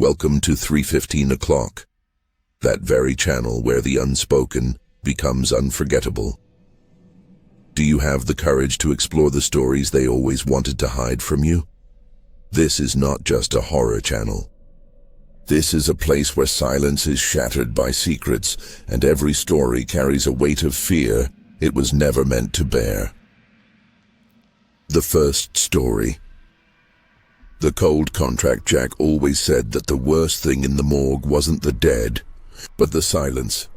Welcome to 3:15 o'clock, that very channel where the unspoken becomes unforgettable. Do you have the courage to explore the stories they always wanted to hide from you? This is not just a horror channel. This is a place where silence is shattered by secrets, and every story carries a weight of fear it was never meant to bear. The first story. The cold contract Jack always said that the worst thing in the morgue wasn't the dead, but the silence.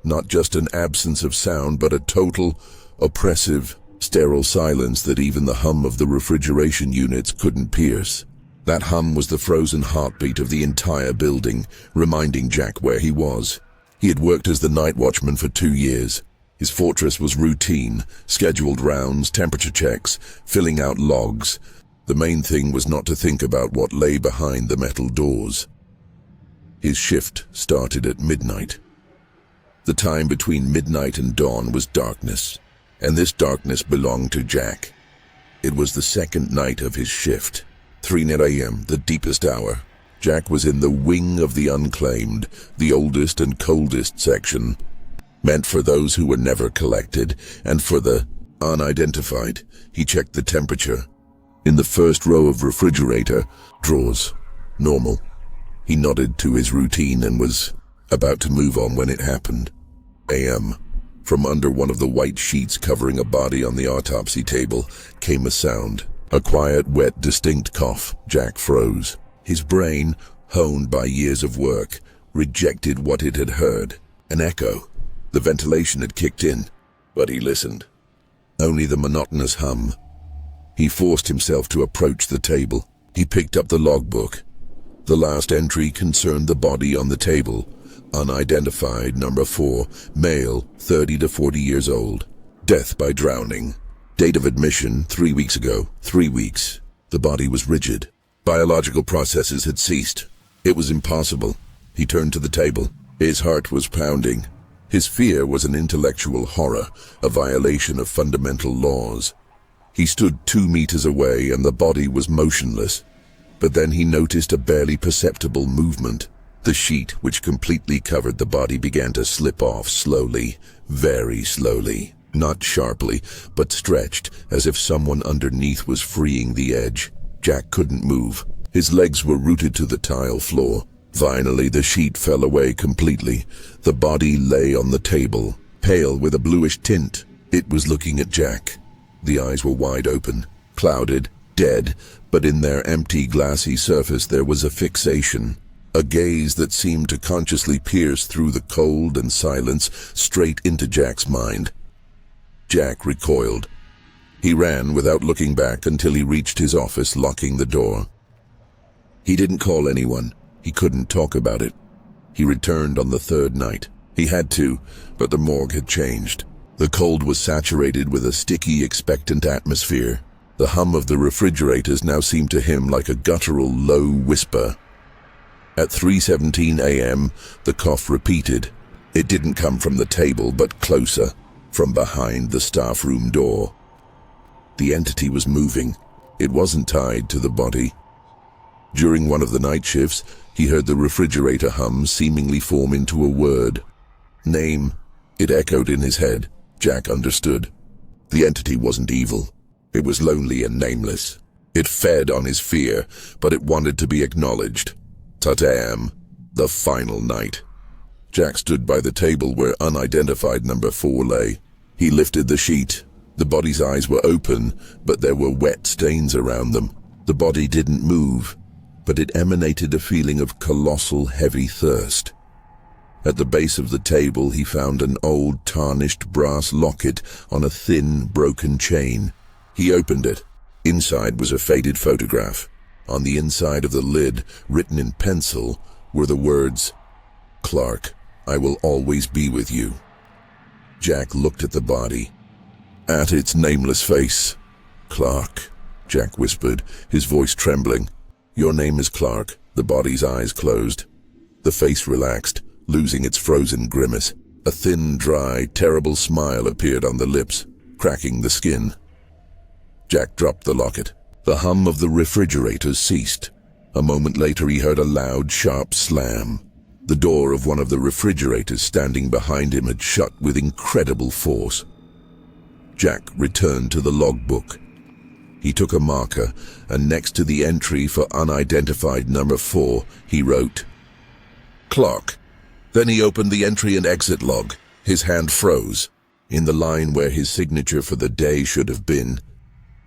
Not just an absence of sound, but a total, oppressive, sterile silence that even the hum of the refrigeration units couldn't pierce. That hum was the frozen heartbeat of the entire building, reminding Jack where he was. He had worked as the night watchman for 2 years. His fortress was routine, scheduled rounds, temperature checks, filling out logs. The main thing was not to think about what lay behind the metal doors. His shift started at midnight. The time between midnight and dawn was darkness, and this darkness belonged to Jack. It was the second night of his shift, 3 a.m., the deepest hour. Jack was in the wing of the unclaimed, the oldest and coldest section, meant for those who were never collected, and for the unidentified. He checked the temperature. In the first row of refrigerator drawers, normal. He nodded to his routine and was about to move on when it happened. A.M. From under one of the white sheets covering a body on the autopsy table came a sound. A quiet, wet, distinct cough. Jack froze. His brain, honed by years of work, rejected what it had heard. An echo. The ventilation had kicked in, but he listened. Only the monotonous hum. He forced himself to approach the table. He picked up the logbook. The last entry concerned the body on the table. Unidentified, number 4, male, 30 to 40 years old. Death by drowning. Date of admission, 3 weeks ago. 3 weeks. The body was rigid. Biological processes had ceased. It was impossible. He turned to the table. His heart was pounding. His fear was an intellectual horror, a violation of fundamental laws. He stood 2 meters away and the body was motionless. But then he noticed a barely perceptible movement. The sheet, which completely covered the body, began to slip off slowly, very slowly. Not sharply, but stretched, as if someone underneath was freeing the edge. Jack couldn't move. His legs were rooted to the tile floor. Finally, the sheet fell away completely. The body lay on the table, pale with a bluish tint. It was looking at Jack. The eyes were wide open, clouded, dead, but in their empty, glassy surface there was a fixation, a gaze that seemed to consciously pierce through the cold and silence straight into Jack's mind. Jack recoiled. He ran without looking back until he reached his office, locking the door. He didn't call anyone. He couldn't talk about it. He returned on the 3rd night. He had to, but the morgue had changed. The cold was saturated with a sticky, expectant atmosphere. The hum of the refrigerators now seemed to him like a guttural, low whisper. At 3:17 a.m., the cough repeated. It didn't come from the table, but closer, from behind the staff room door. The entity was moving. It wasn't tied to the body. During one of the night shifts, he heard the refrigerator hum seemingly form into a word. Name. It echoed in his head. Jack understood. The entity wasn't evil. It was lonely and nameless. It fed on his fear, but it wanted to be acknowledged. Ta-tam. The final night. Jack stood by the table where unidentified number 4 lay. He lifted the sheet. The body's eyes were open, but there were wet stains around them. The body didn't move, but it emanated a feeling of colossal, heavy thirst. At the base of the table, he found an old, tarnished brass locket on a thin, broken chain. He opened it. Inside was a faded photograph. On the inside of the lid, written in pencil, were the words, "Clark, I will always be with you." Jack looked at the body, at its nameless face. "Clark," Jack whispered, his voice trembling. "Your name is Clark." The body's eyes closed. The face relaxed, losing its frozen grimace. A thin, dry, terrible smile appeared on the lips, cracking the skin. Jack dropped the locket. The hum of the refrigerators ceased. A moment later he heard a loud, sharp slam. The door of one of the refrigerators standing behind him had shut with incredible force. Jack returned to the logbook. He took a marker, and next to the entry for unidentified number 4, he wrote, Clark. Then he opened the entry and exit log. His hand froze. In the line where his signature for the day should have been,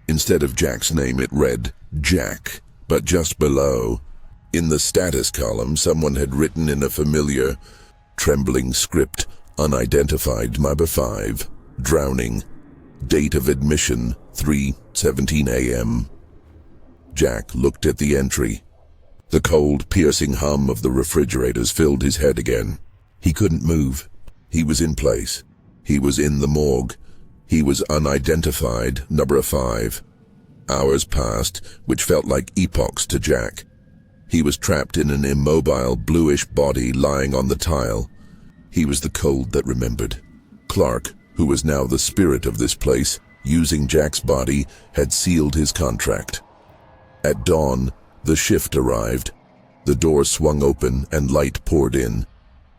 instead of Jack's name it read, Jack. But just below, in the status column, someone had written in a familiar, trembling script, unidentified number 5, drowning, date of admission, 3:17 a.m. Jack looked at the entry. The cold, piercing hum of the refrigerators filled his head again. He couldn't move. He was in place. He was in the morgue. He was unidentified, number 5. Hours passed, which felt like epochs to Jack. He was trapped in an immobile, bluish body lying on the tile. He was the cold that remembered. Clark, who was now the spirit of this place, using Jack's body, had sealed his contract. At dawn, the shift arrived. The door swung open and light poured in,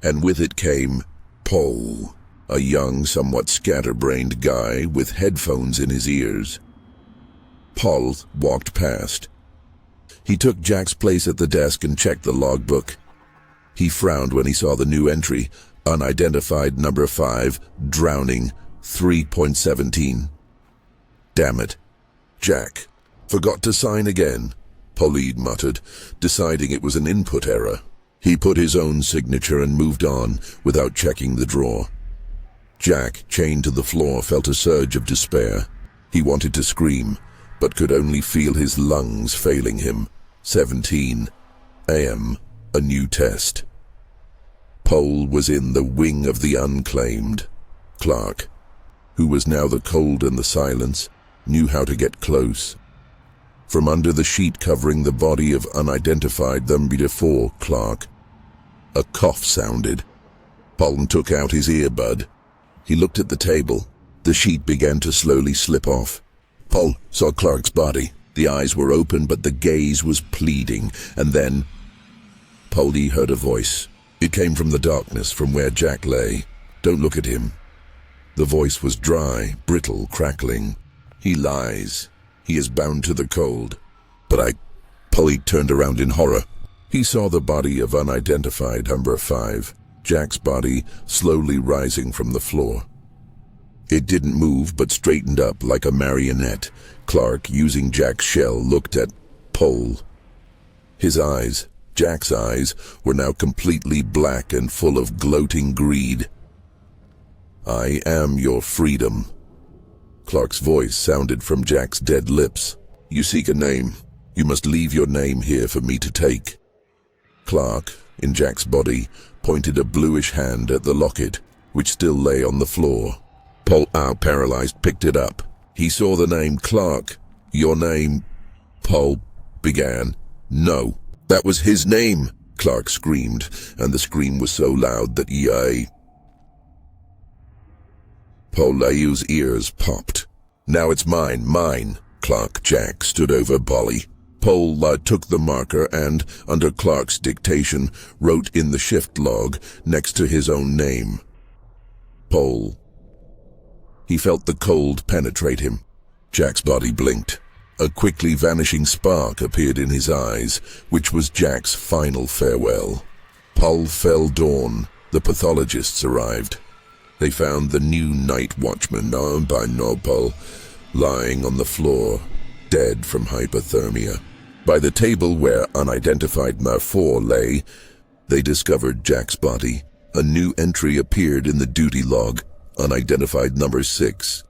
and with it came Paul, a young, somewhat scatterbrained guy with headphones in his ears. Paul walked past. He took Jack's place at the desk and checked the logbook. He frowned when he saw the new entry, unidentified number 5, drowning, 3:17. Damn it. Jack. Forgot to sign again, Pauline muttered, deciding it was an input error. He put his own signature and moved on without checking the drawer. Jack, chained to the floor, felt a surge of despair. He wanted to scream, but could only feel his lungs failing him. 17 a.m. A new test. Paul was in the wing of the unclaimed. Clark, who was now the cold and the silence, knew how to get close. From under the sheet covering the body of unidentified number 4, Clark, a cough sounded. Paul took out his earbud. He looked at the table. The sheet began to slowly slip off. Paul saw Clark's body. The eyes were open, but the gaze was pleading. And then, Polly heard a voice. It came from the darkness, from where Jack lay. Don't look at him. The voice was dry, brittle, crackling. He lies. He is bound to the cold. But Polly turned around in horror. He saw the body of unidentified number 5, Jack's body, slowly rising from the floor. It didn't move, but straightened up like a marionette. Clark, using Jack's shell, looked at Paul. His eyes, Jack's eyes, were now completely black and full of gloating greed. I am your freedom. Clark's voice sounded from Jack's dead lips. You seek a name. You must leave your name here for me to take. Clark, in Jack's body, pointed a bluish hand at the locket, which still lay on the floor. Paul, paralyzed, picked it up. He saw the name Clark. Your name, Paul began. No, that was his name, Clark screamed, and the scream was so loud that Paul's ears popped. Now it's mine. Clark. Jack stood over Polly. Paul took the marker and, under Clark's dictation, wrote in the shift log next to his own name. Paul. He felt the cold penetrate him. Jack's body blinked. A quickly vanishing spark appeared in his eyes, which was Jack's final farewell. Paul fell dawn. The pathologists arrived. They found the new night watchman, known by Paul, lying on the floor, dead from hypothermia. By the table where unidentified number 4 lay, they discovered Jack's body. A new entry appeared in the duty log, unidentified number 6,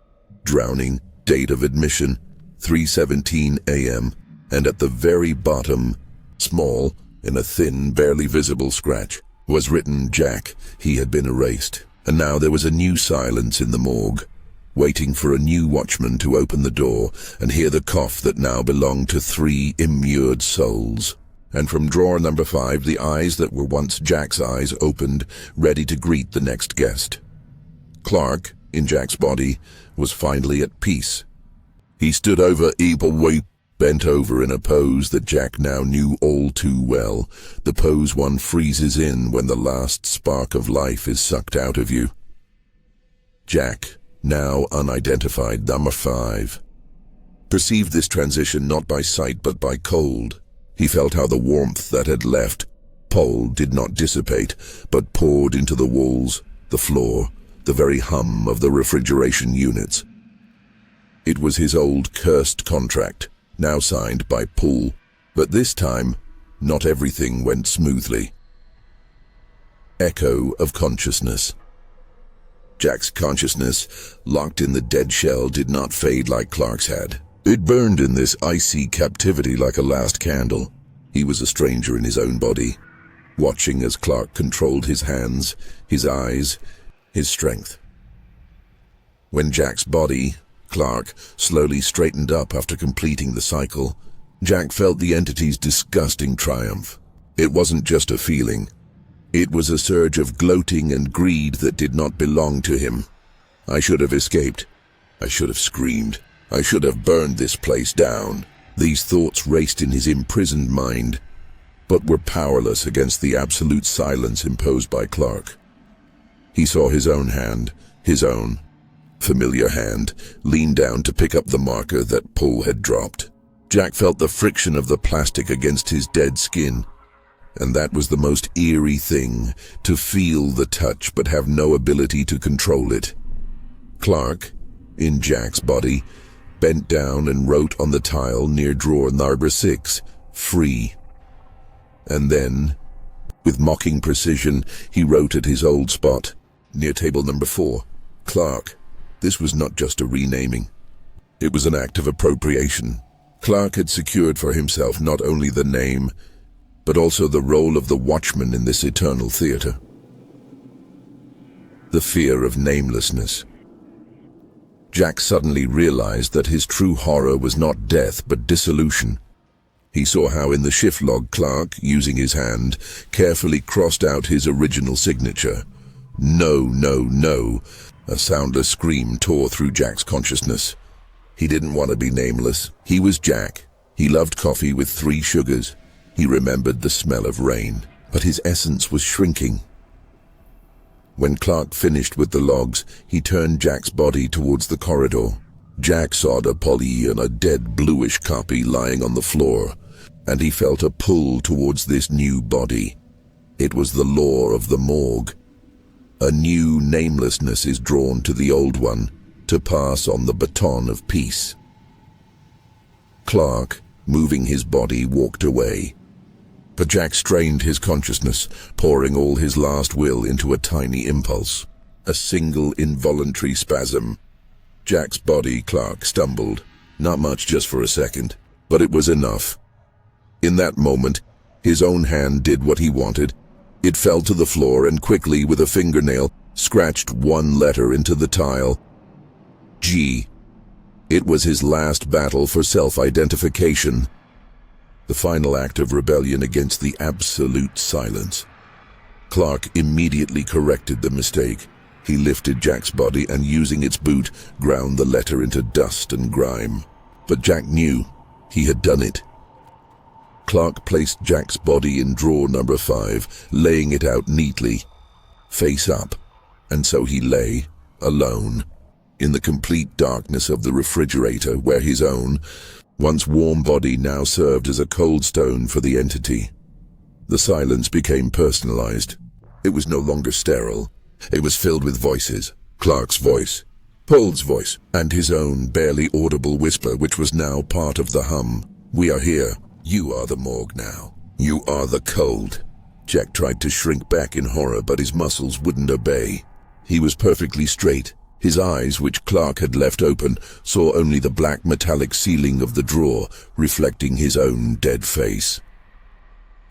drowning, date of admission, 3:17 a.m., and at the very bottom, small, in a thin, barely visible scratch, was written Jack. He had been erased. And now there was a new silence in the morgue, waiting for a new watchman to open the door and hear the cough that now belonged to 3 immured souls. And from drawer number 5, the eyes that were once Jack's eyes opened, ready to greet the next guest. Clark, in Jack's body, was finally at peace. He stood over Paul. bent over in a pose that Jack now knew all too well, the pose one freezes in when the last spark of life is sucked out of you. Jack, now unidentified number 5, perceived this transition not by sight but by cold. He felt how the warmth that had left Paul did not dissipate, but poured into the walls, the floor, the very hum of the refrigeration units. It was his old cursed contract, now signed by Paul, but this time, not everything went smoothly. Echo of consciousness. Jack's consciousness, locked in the dead shell, did not fade like Clark's had. It burned in this icy captivity like a last candle. He was a stranger in his own body, watching as Clark controlled his hands, his eyes, his strength. When Jack's body, Clark, slowly straightened up after completing the cycle, Jack felt the entity's disgusting triumph. It wasn't just a feeling. It was a surge of gloating and greed that did not belong to him. I should have escaped. I should have screamed. I should have burned this place down. These thoughts raced in his imprisoned mind, but were powerless against the absolute silence imposed by Clark. He saw his own hand, his own familiar hand, lean down to pick up the marker that Paul had dropped. Jack felt the friction of the plastic against his dead skin, and that was the most eerie thing, to feel the touch but have no ability to control it. Clark, in Jack's body, bent down and wrote on the tile near drawer number 6, "Free." And then, with mocking precision, he wrote at his old spot, near table number 4, "Clark." This was not just a renaming. It was an act of appropriation. Clark had secured for himself not only the name, but also the role of the watchman in this eternal theater. The fear of namelessness. Jack suddenly realized that his true horror was not death but dissolution. He saw how in the shift log Clark, using his hand, carefully crossed out his original signature. No, no, no. A soundless scream tore through Jack's consciousness. He didn't want to be nameless. He was Jack. He loved coffee with 3 sugars. He remembered the smell of rain, but his essence was shrinking. When Clark finished with the logs, he turned Jack's body towards the corridor. Jack saw the poly and a dead bluish copy lying on the floor, and he felt a pull towards this new body. It was the law of the morgue. A new namelessness is drawn to the old one, to pass on the baton of peace. Clark, moving his body, walked away. But Jack strained his consciousness, pouring all his last will into a tiny impulse. A single involuntary spasm. Jack's body, Clark, stumbled. Not much, just for a second, but it was enough. In that moment, his own hand did what he wanted. It fell to the floor and quickly, with a fingernail, scratched one letter into the tile. G. It was his last battle for self-identification. The final act of rebellion against the absolute silence. Clark immediately corrected the mistake. He lifted Jack's body and, using its boot, ground the letter into dust and grime. But Jack knew he had done it. Clark placed Jack's body in drawer number 5, laying it out neatly, face up, and so he lay, alone, in the complete darkness of the refrigerator where his own, once warm body now served as a cold stone for the entity. The silence became personalized. It was no longer sterile. It was filled with voices. Clark's voice, Paul's voice, and his own barely audible whisper, which was now part of the hum. "We are here. You are the morgue now. You are the cold." Jack tried to shrink back in horror, but his muscles wouldn't obey. He was perfectly straight. His eyes, which Clark had left open, saw only the black metallic ceiling of the drawer, reflecting his own dead face.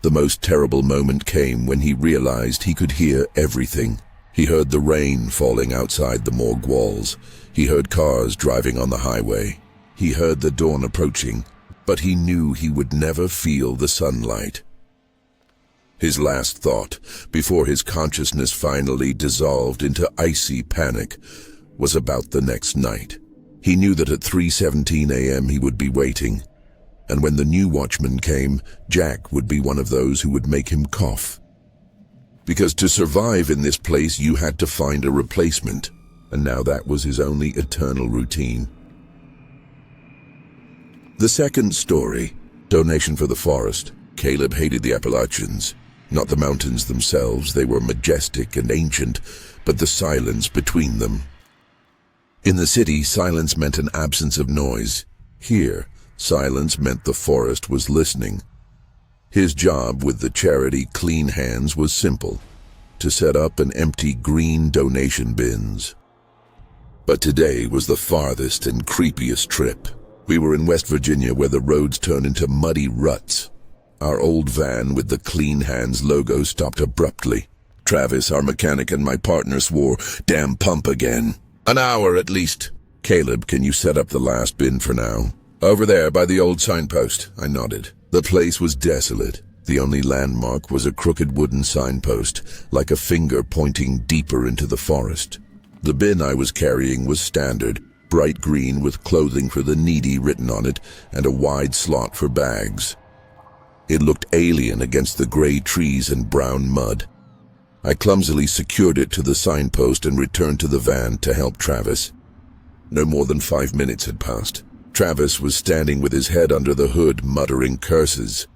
The most terrible moment came when he realized he could hear everything. He heard the rain falling outside the morgue walls. He heard cars driving on the highway. He heard the dawn approaching, but he knew he would never feel the sunlight. His last thought, before his consciousness finally dissolved into icy panic, was about the next night. He knew that at 3:17 a.m. he would be waiting, And when the new watchman came, Jack would be one of those who would make him cough. Because to survive in this place, you had to find a replacement, and now that was his only eternal routine. The second story, donation for the forest. Caleb hated the Appalachians. Not the mountains themselves, they were majestic and ancient, but the silence between them. In the city, silence meant an absence of noise. Here, silence meant the forest was listening. His job with the charity Clean Hands was simple: to set up and empty green donation bins. But today was the farthest and creepiest trip. We were in West Virginia, where the roads turn into muddy ruts. Our old van with the Clean Hands logo stopped abruptly. Travis, our mechanic, and my partner swore, "Damn pump again. An hour at least." "Caleb, can you set up the last bin for now?" "Over there by the old signpost," I nodded. The place was desolate. The only landmark was a crooked wooden signpost, like a finger pointing deeper into the forest. The bin I was carrying was standard, bright green with clothing for the needy written on it and a wide slot for bags. It looked alien against the gray trees and brown mud. I clumsily secured it to the signpost and returned to the van to help Travis. No more than 5 minutes had passed. Travis was standing with his head under the hood, muttering curses.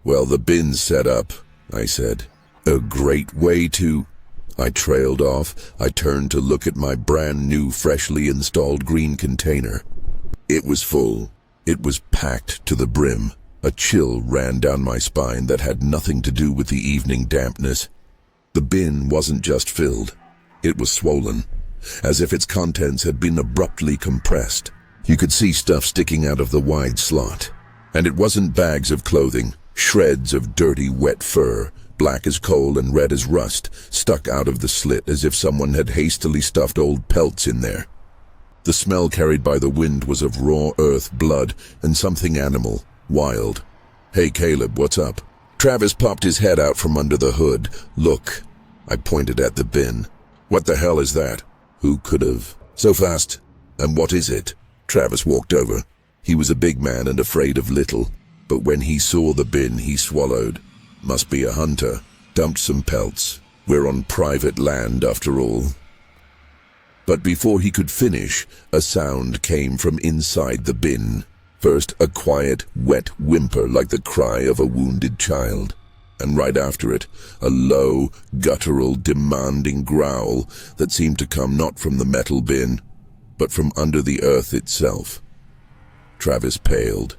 "Well, the bin's set up," I said. "A great way to—" I trailed off. I turned to look at my brand new, freshly installed green container. It was full. It was packed to the brim. A chill ran down my spine that had nothing to do with the evening dampness. The bin wasn't just filled. It was swollen, as if its contents had been abruptly compressed. You could see stuff sticking out of the wide slot. And it wasn't bags of clothing. Shreds of dirty, wet fur, black as coal and red as rust, stuck out of the slit as if someone had hastily stuffed old pelts in there. The smell carried by the wind was of raw earth, blood, and something animal, wild. "Hey, Caleb, what's up?" Travis popped his head out from under the hood. "Look." I pointed at the bin. "What the hell is that?" "Who could have?" "So fast." "And what is it?" Travis walked over. He was a big man and afraid of little, but when he saw the bin, he swallowed. "Must be a hunter. Dumped some pelts. We're on private land, after all." But before he could finish, a sound came from inside the bin. First, a quiet, wet whimper like the cry of a wounded child. And right after it, a low, guttural, demanding growl that seemed to come not from the metal bin, but from under the earth itself. Travis paled.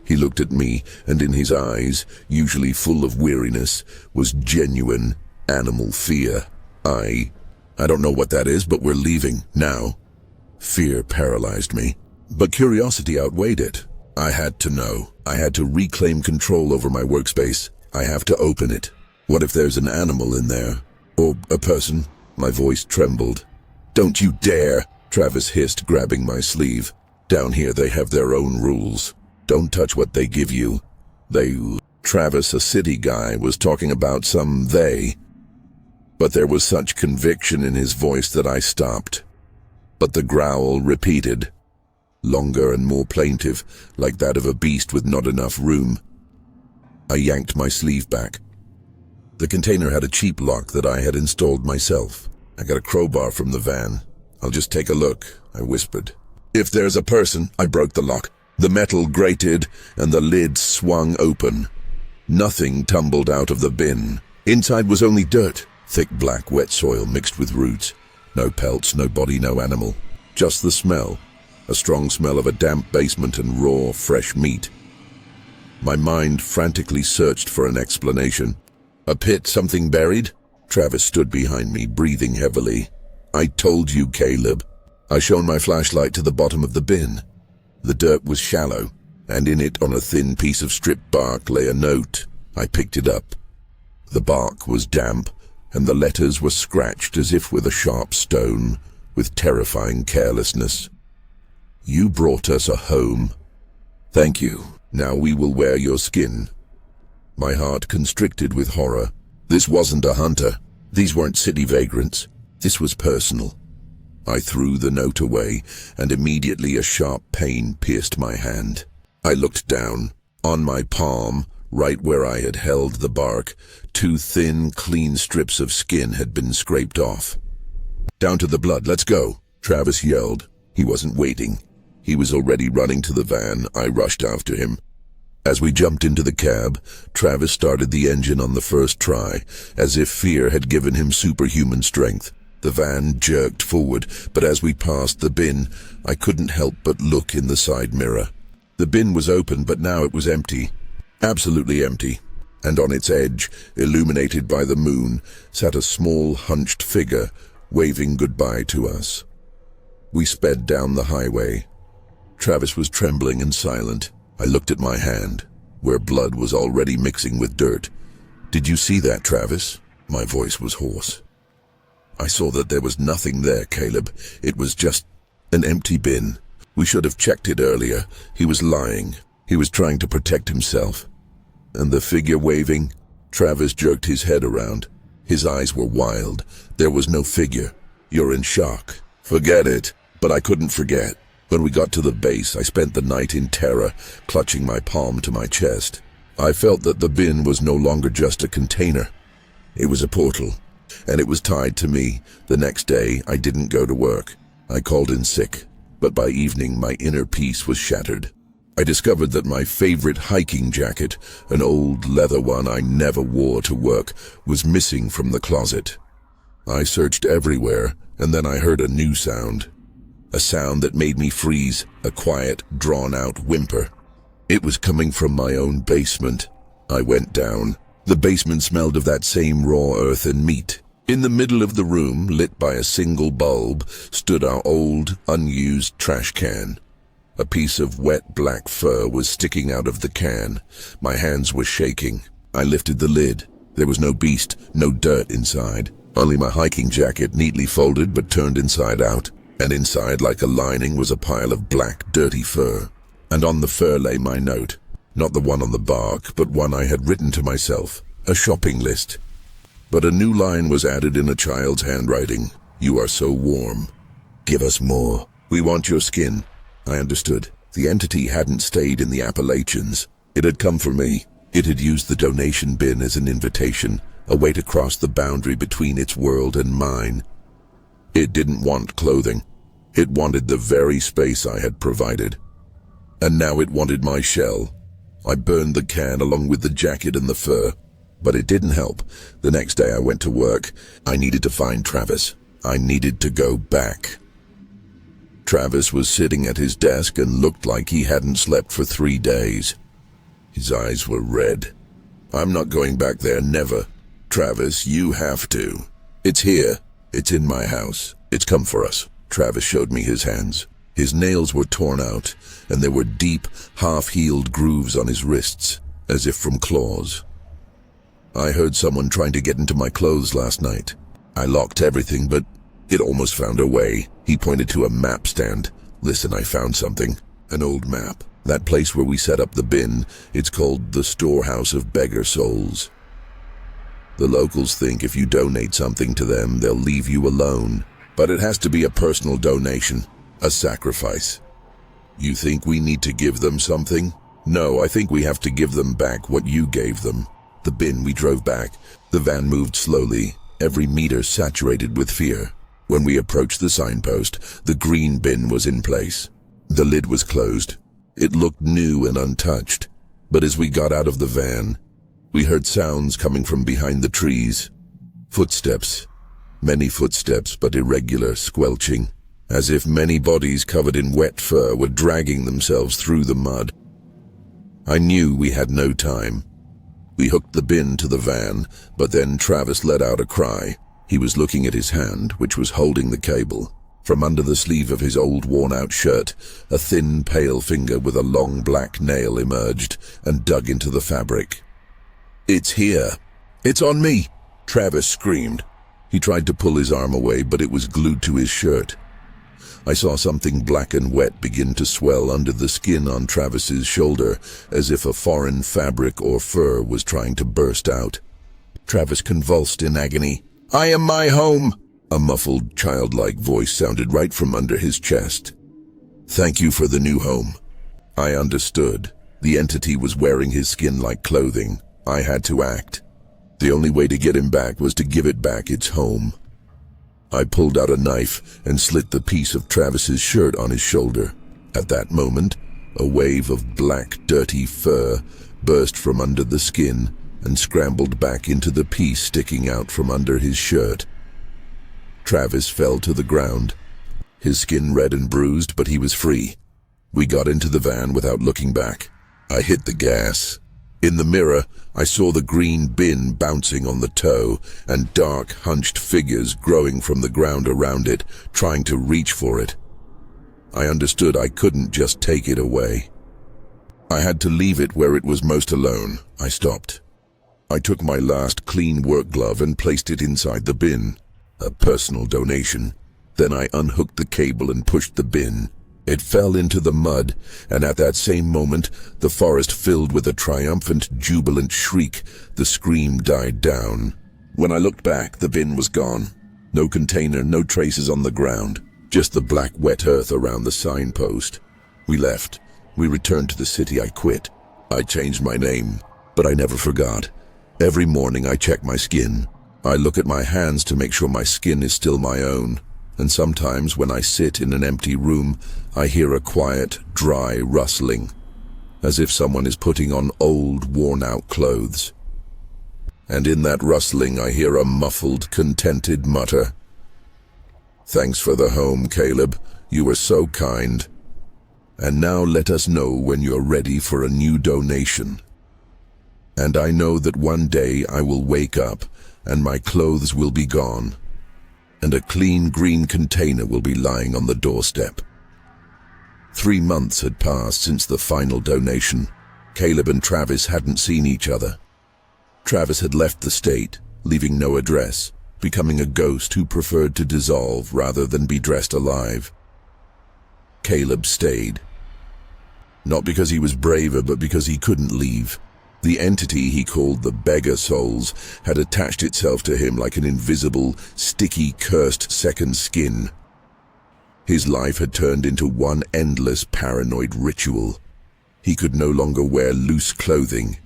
He looked at me, and in his eyes, usually full of weariness, was genuine, animal fear. I don't know what that is, but we're leaving, now." Fear paralyzed me, but curiosity outweighed it. I had to know. I had to reclaim control over my workspace. I have to open it. What if there's an animal in there? Or a person? My voice trembled. "Don't you dare!" Travis hissed, grabbing my sleeve. "Down here they have their own rules. Don't touch what they give you. Travis, a city guy, was talking about some they. But there was such conviction in his voice that I stopped. But the growl repeated, longer and more plaintive, like that of a beast with not enough room. I yanked my sleeve back. The container had a cheap lock that I had installed myself. "I got a crowbar from the van. I'll just take a look," I whispered. "If there's a person," I broke the lock. The metal grated and the lid swung open. Nothing tumbled out of the bin. Inside was only dirt, thick black wet soil mixed with roots. No pelts, no body, no animal. Just the smell. A strong smell of a damp basement and raw, fresh meat. My mind frantically searched for an explanation. "A pit, something buried?" Travis stood behind me, breathing heavily. "I told you, Caleb." I shone my flashlight to the bottom of the bin. The dirt was shallow, and in it, on a thin piece of stripped bark, lay a note. I picked it up. The bark was damp, and the letters were scratched as if with a sharp stone, with terrifying carelessness. "You brought us a home. Thank you. Now we will wear your skin." My heart constricted with horror. This wasn't a hunter. These weren't city vagrants. This was personal. I threw the note away, and immediately a sharp pain pierced my hand. I looked down. On my palm, right where I had held the bark, 2 thin, clean strips of skin had been scraped off. "Down to the blood, let's go," Travis yelled. He wasn't waiting. He was already running to the van. I rushed after him. As we jumped into the cab, Travis started the engine on the first try, as if fear had given him superhuman strength. The van jerked forward, but as we passed the bin, I couldn't help but look in the side mirror. The bin was open, but now it was empty. Absolutely empty. And on its edge, illuminated by the moon, sat a small, hunched figure, waving goodbye to us. We sped down the highway. Travis was trembling and silent. I looked at my hand, where blood was already mixing with dirt. "Did you see that, Travis?" My voice was hoarse. "I saw that there was nothing there, Caleb. It was just an empty bin. We should have checked it earlier." He was lying. He was trying to protect himself. "And the figure waving?" Travis jerked his head around. His eyes were wild. "There was no figure. You're in shock." "Forget it." But I couldn't forget. When we got to the base, I spent the night in terror, clutching my palm to my chest. I felt that the bin was no longer just a container. It was a portal, and it was tied to me. The next day, I didn't go to work. I called in sick, but by evening, my inner peace was shattered. I discovered that my favorite hiking jacket, an old leather one I never wore to work, was missing from the closet. I searched everywhere, and then I heard a new sound. A sound that made me freeze, a quiet, drawn-out whimper. It was coming from my own basement. I went down. The basement smelled of that same raw earth and meat. In the middle of the room, lit by a single bulb, stood our old, unused trash can. A piece of wet black fur was sticking out of the can. My hands were shaking. I lifted the lid. There was no beast, no dirt inside. Only my hiking jacket, neatly folded but turned inside out. And inside, like a lining, was a pile of black, dirty fur. And on the fur lay my note. Not the one on the bark, but one I had written to myself. A shopping list. But a new line was added in a child's handwriting. "You are so warm. Give us more. We want your skin." I understood. The entity hadn't stayed in the Appalachians. It had come for me. It had used the donation bin as an invitation, a way to cross the boundary between its world and mine. It didn't want clothing. It wanted the very space I had provided. And now it wanted my shell. I burned the can along with the jacket and the fur. But it didn't help. The next day I went to work. I needed to find Travis. I needed to go back. Travis was sitting at his desk and looked like he hadn't slept for 3 days. His eyes were red. "I'm not going back there, never. Travis, you have to. It's here. It's in my house. It's come for us." Travis showed me his hands. His nails were torn out, and there were deep, half-healed grooves on his wrists, as if from claws. "I heard someone trying to get into my clothes last night. I locked everything, but it almost found a way." He pointed to a map stand. "Listen, I found something. An old map. That place where we set up the bin, it's called the Storehouse of Beggar Souls. The locals think if you donate something to them, they'll leave you alone. But it has to be a personal donation, a sacrifice. You think we need to give them something? No, I think we have to give them back what you gave them." The bin, we drove back. The van moved slowly, every meter saturated with fear. When we approached the signpost, the green bin was in place. The lid was closed. It looked new and untouched. But as we got out of the van, we heard sounds coming from behind the trees. Footsteps. Many footsteps, but irregular, squelching, as if many bodies covered in wet fur were dragging themselves through the mud. I knew we had no time. We hooked the bin to the van, but then Travis let out a cry. He was looking at his hand, which was holding the cable. From under the sleeve of his old worn-out shirt, a thin, pale finger with a long black nail emerged and dug into the fabric. "It's here. It's on me!" Travis screamed. He tried to pull his arm away, but it was glued to his shirt. I saw something black and wet begin to swell under the skin on Travis's shoulder, as if a foreign fabric or fur was trying to burst out. Travis convulsed in agony. "I am my home!" A muffled, childlike voice sounded right from under his chest. "Thank you for the new home." I understood. The entity was wearing his skin like clothing. I had to act. The only way to get him back was to give it back its home. I pulled out a knife and slit the piece of Travis's shirt on his shoulder. At that moment, a wave of black, dirty fur burst from under the skin and scrambled back into the piece sticking out from under his shirt. Travis fell to the ground, his skin red and bruised, but he was free. We got into the van without looking back. I hit the gas. In the mirror, I saw the green bin bouncing on the tow and dark, hunched figures growing from the ground around it, trying to reach for it. I understood I couldn't just take it away. I had to leave it where it was most alone. I stopped. I took my last clean work glove and placed it inside the bin, a personal donation. Then I unhooked the cable and pushed the bin. It fell into the mud, and at that same moment, the forest filled with a triumphant, jubilant shriek. The scream died down. When I looked back, the bin was gone. No container, no traces on the ground, just the black, wet earth around the signpost. We left. We returned to the city. I quit. I changed my name, but I never forgot. Every morning I check my skin. I look at my hands to make sure my skin is still my own. And sometimes when I sit in an empty room, I hear a quiet, dry rustling, as if someone is putting on old, worn-out clothes. And in that rustling, I hear a muffled, contented mutter. "Thanks for the home, Caleb. You were so kind. And now let us know when you're ready for a new donation." And I know that one day I will wake up and my clothes will be gone, and a clean green container will be lying on the doorstep. 3 months had passed since the final donation. Caleb and Travis hadn't seen each other. Travis had left the state, leaving no address, becoming a ghost who preferred to dissolve rather than be dressed alive. Caleb stayed. Not because he was braver, but because he couldn't leave. The entity he called the beggar souls had attached itself to him like an invisible, sticky, cursed second skin. His life had turned into one endless paranoid ritual. He could no longer wear loose clothing.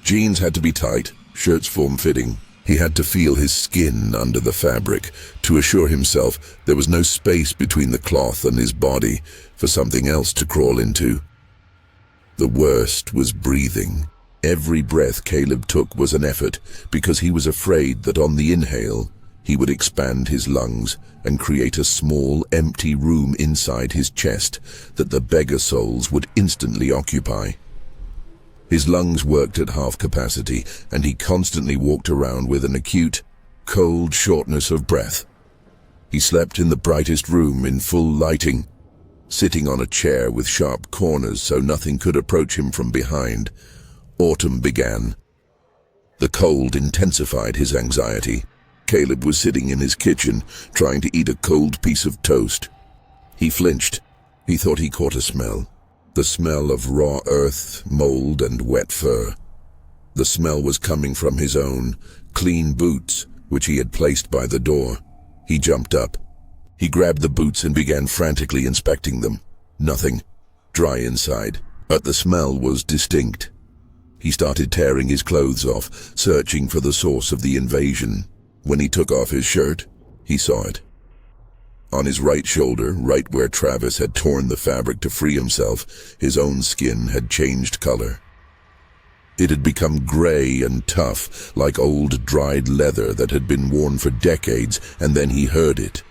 Jeans had to be tight, shirts form-fitting. He had to feel his skin under the fabric to assure himself there was no space between the cloth and his body for something else to crawl into. The worst was breathing. Every breath Caleb took was an effort because he was afraid that on the inhale, he would expand his lungs and create a small, empty room inside his chest that the beggar souls would instantly occupy. His lungs worked at half capacity, and he constantly walked around with an acute, cold shortness of breath. He slept in the brightest room in full lighting, sitting on a chair with sharp corners so nothing could approach him from behind. Autumn began. The cold intensified his anxiety. Caleb was sitting in his kitchen, trying to eat a cold piece of toast. He flinched. He thought he caught a smell. The smell of raw earth, mold, and wet fur. The smell was coming from his own clean boots, which he had placed by the door. He jumped up. He grabbed the boots and began frantically inspecting them. Nothing. Dry inside. But the smell was distinct. He started tearing his clothes off, searching for the source of the invasion. When he took off his shirt, he saw it. On his right shoulder, right where Travis had torn the fabric to free himself, his own skin had changed color. It had become gray and tough, like old dried leather that had been worn for decades, and then he heard it.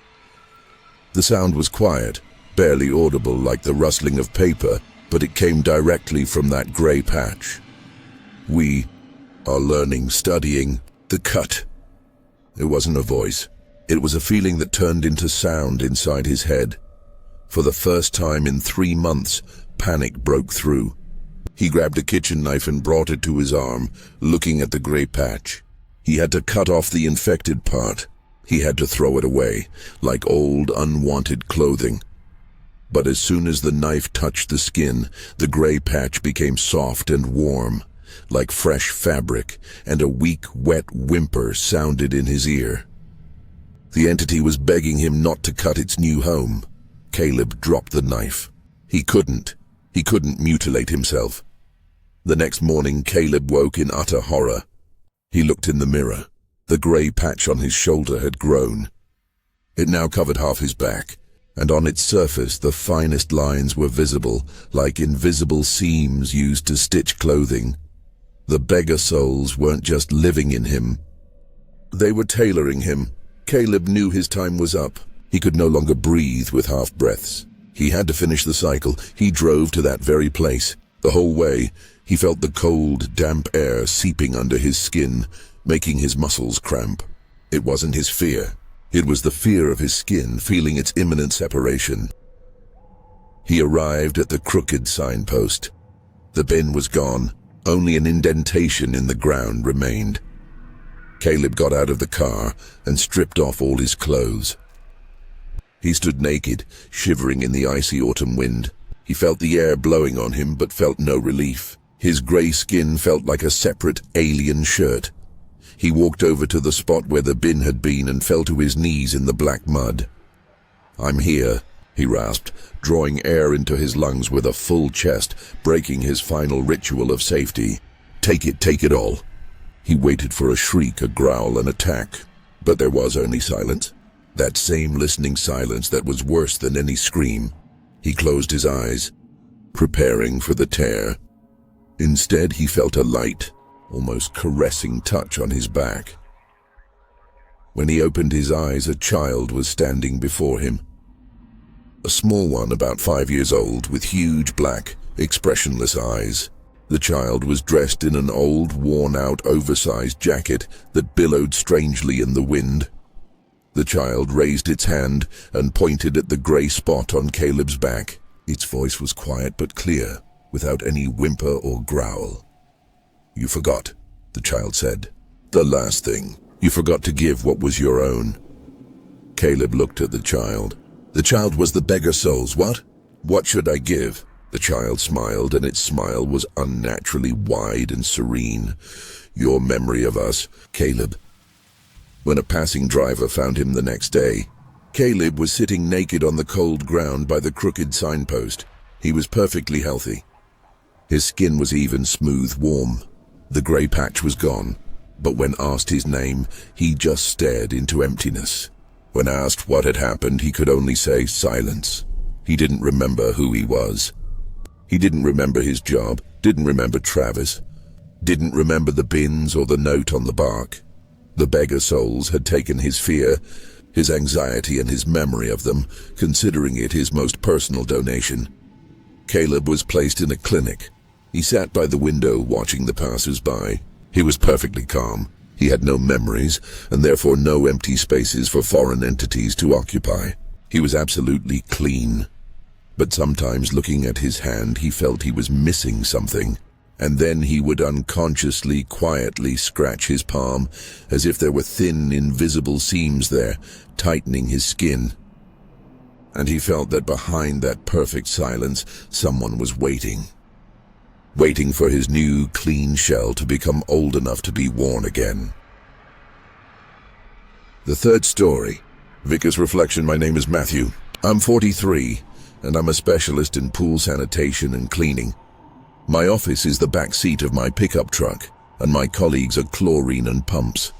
The sound was quiet, barely audible like the rustling of paper, but it came directly from that gray patch. We are learning, studying, the cut. It wasn't a voice. It was a feeling that turned into sound inside his head. For the first time in 3 months, panic broke through. He grabbed a kitchen knife and brought it to his arm, looking at the gray patch. He had to cut off the infected part. He had to throw it away, like old, unwanted clothing. But as soon as the knife touched the skin, the gray patch became soft and warm, like fresh fabric, and a weak, wet whimper sounded in his ear. The entity was begging him not to cut its new home. Caleb dropped the knife. He couldn't. He couldn't mutilate himself. The next morning, Caleb woke in utter horror. He looked in the mirror. The grey patch on his shoulder had grown. It now covered half his back, and on its surface the finest lines were visible, like invisible seams used to stitch clothing. The beggar souls weren't just living in him. They were tailoring him. Caleb knew his time was up. He could no longer breathe with half-breaths. He had to finish the cycle. He drove to that very place. The whole way, he felt the cold, damp air seeping under his skin, making his muscles cramp. It wasn't his fear. It was the fear of his skin feeling its imminent separation. He arrived at the crooked signpost. The bin was gone. Only an indentation in the ground remained. Caleb got out of the car and stripped off all his clothes. He stood naked, shivering in the icy autumn wind. He felt the air blowing on him, but felt no relief. His grey skin felt like a separate alien shirt. He walked over to the spot where the bin had been and fell to his knees in the black mud. "I'm here," he rasped, drawing air into his lungs with a full chest, breaking his final ritual of safety. Take it all." He waited for a shriek, a growl, an attack, but there was only silence. That same listening silence that was worse than any scream. He closed his eyes, preparing for the tear. Instead, he felt a light, almost caressing touch on his back. When he opened his eyes, a child was standing before him. A small one, about 5 years old, with huge black, expressionless eyes. The child was dressed in an old, worn-out, oversized jacket that billowed strangely in the wind. The child raised its hand and pointed at the grey spot on Caleb's back. Its voice was quiet but clear, without any whimper or growl. "You forgot," the child said. "The last thing. You forgot to give what was your own." Caleb looked at the child. The child was the beggar soul's. "What? What should I give?" The child smiled, and its smile was unnaturally wide and serene. "Your memory of us, Caleb." When a passing driver found him the next day, Caleb was sitting naked on the cold ground by the crooked signpost. He was perfectly healthy. His skin was even, smooth, warm. The grey patch was gone, but when asked his name, he just stared into emptiness. When asked what had happened, he could only say silence. He didn't remember who he was. He didn't remember his job, didn't remember Travis, didn't remember the bins or the note on the bark. The beggar souls had taken his fear, his anxiety and his memory of them, considering it his most personal donation. Caleb was placed in a clinic. He sat by the window watching the passers-by. He was perfectly calm. He had no memories, and therefore no empty spaces for foreign entities to occupy. He was absolutely clean. But sometimes, looking at his hand, he felt he was missing something. And then he would unconsciously, quietly scratch his palm, as if there were thin, invisible seams there, tightening his skin. And he felt that behind that perfect silence, someone was waiting. Waiting for his new, clean shell to become old enough to be worn again. The third story. Vicar's Reflection. My name is Matthew. I'm 43, and I'm a specialist in pool sanitation and cleaning. My office is the back seat of my pickup truck, and my colleagues are chlorine and pumps.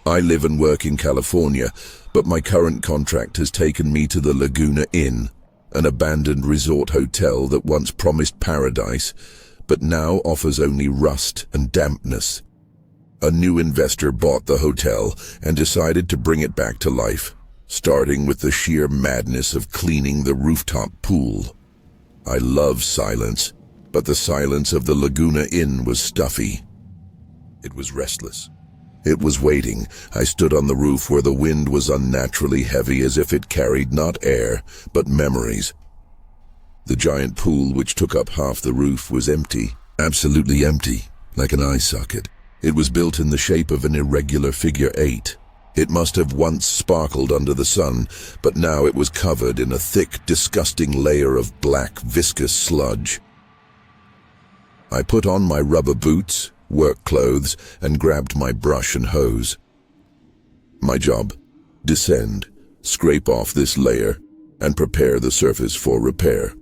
I live and work in California, but my current contract has taken me to the Laguna Inn, an abandoned resort hotel that once promised paradise, but now offers only rust and dampness. A new investor bought the hotel and decided to bring it back to life, starting with the sheer madness of cleaning the rooftop pool. I love silence, but the silence of the Laguna Inn was stuffy. It was restless. It was waiting. I stood on the roof where the wind was unnaturally heavy, as if it carried not air, but memories. The giant pool, which took up half the roof, was empty, absolutely empty, like an eye socket. It was built in the shape of an irregular figure 8. It must have once sparkled under the sun, but now it was covered in a thick, disgusting layer of black, viscous sludge. I put on my rubber boots, work clothes, and grabbed my brush and hose. My job: descend, scrape off this layer, and prepare the surface for repair.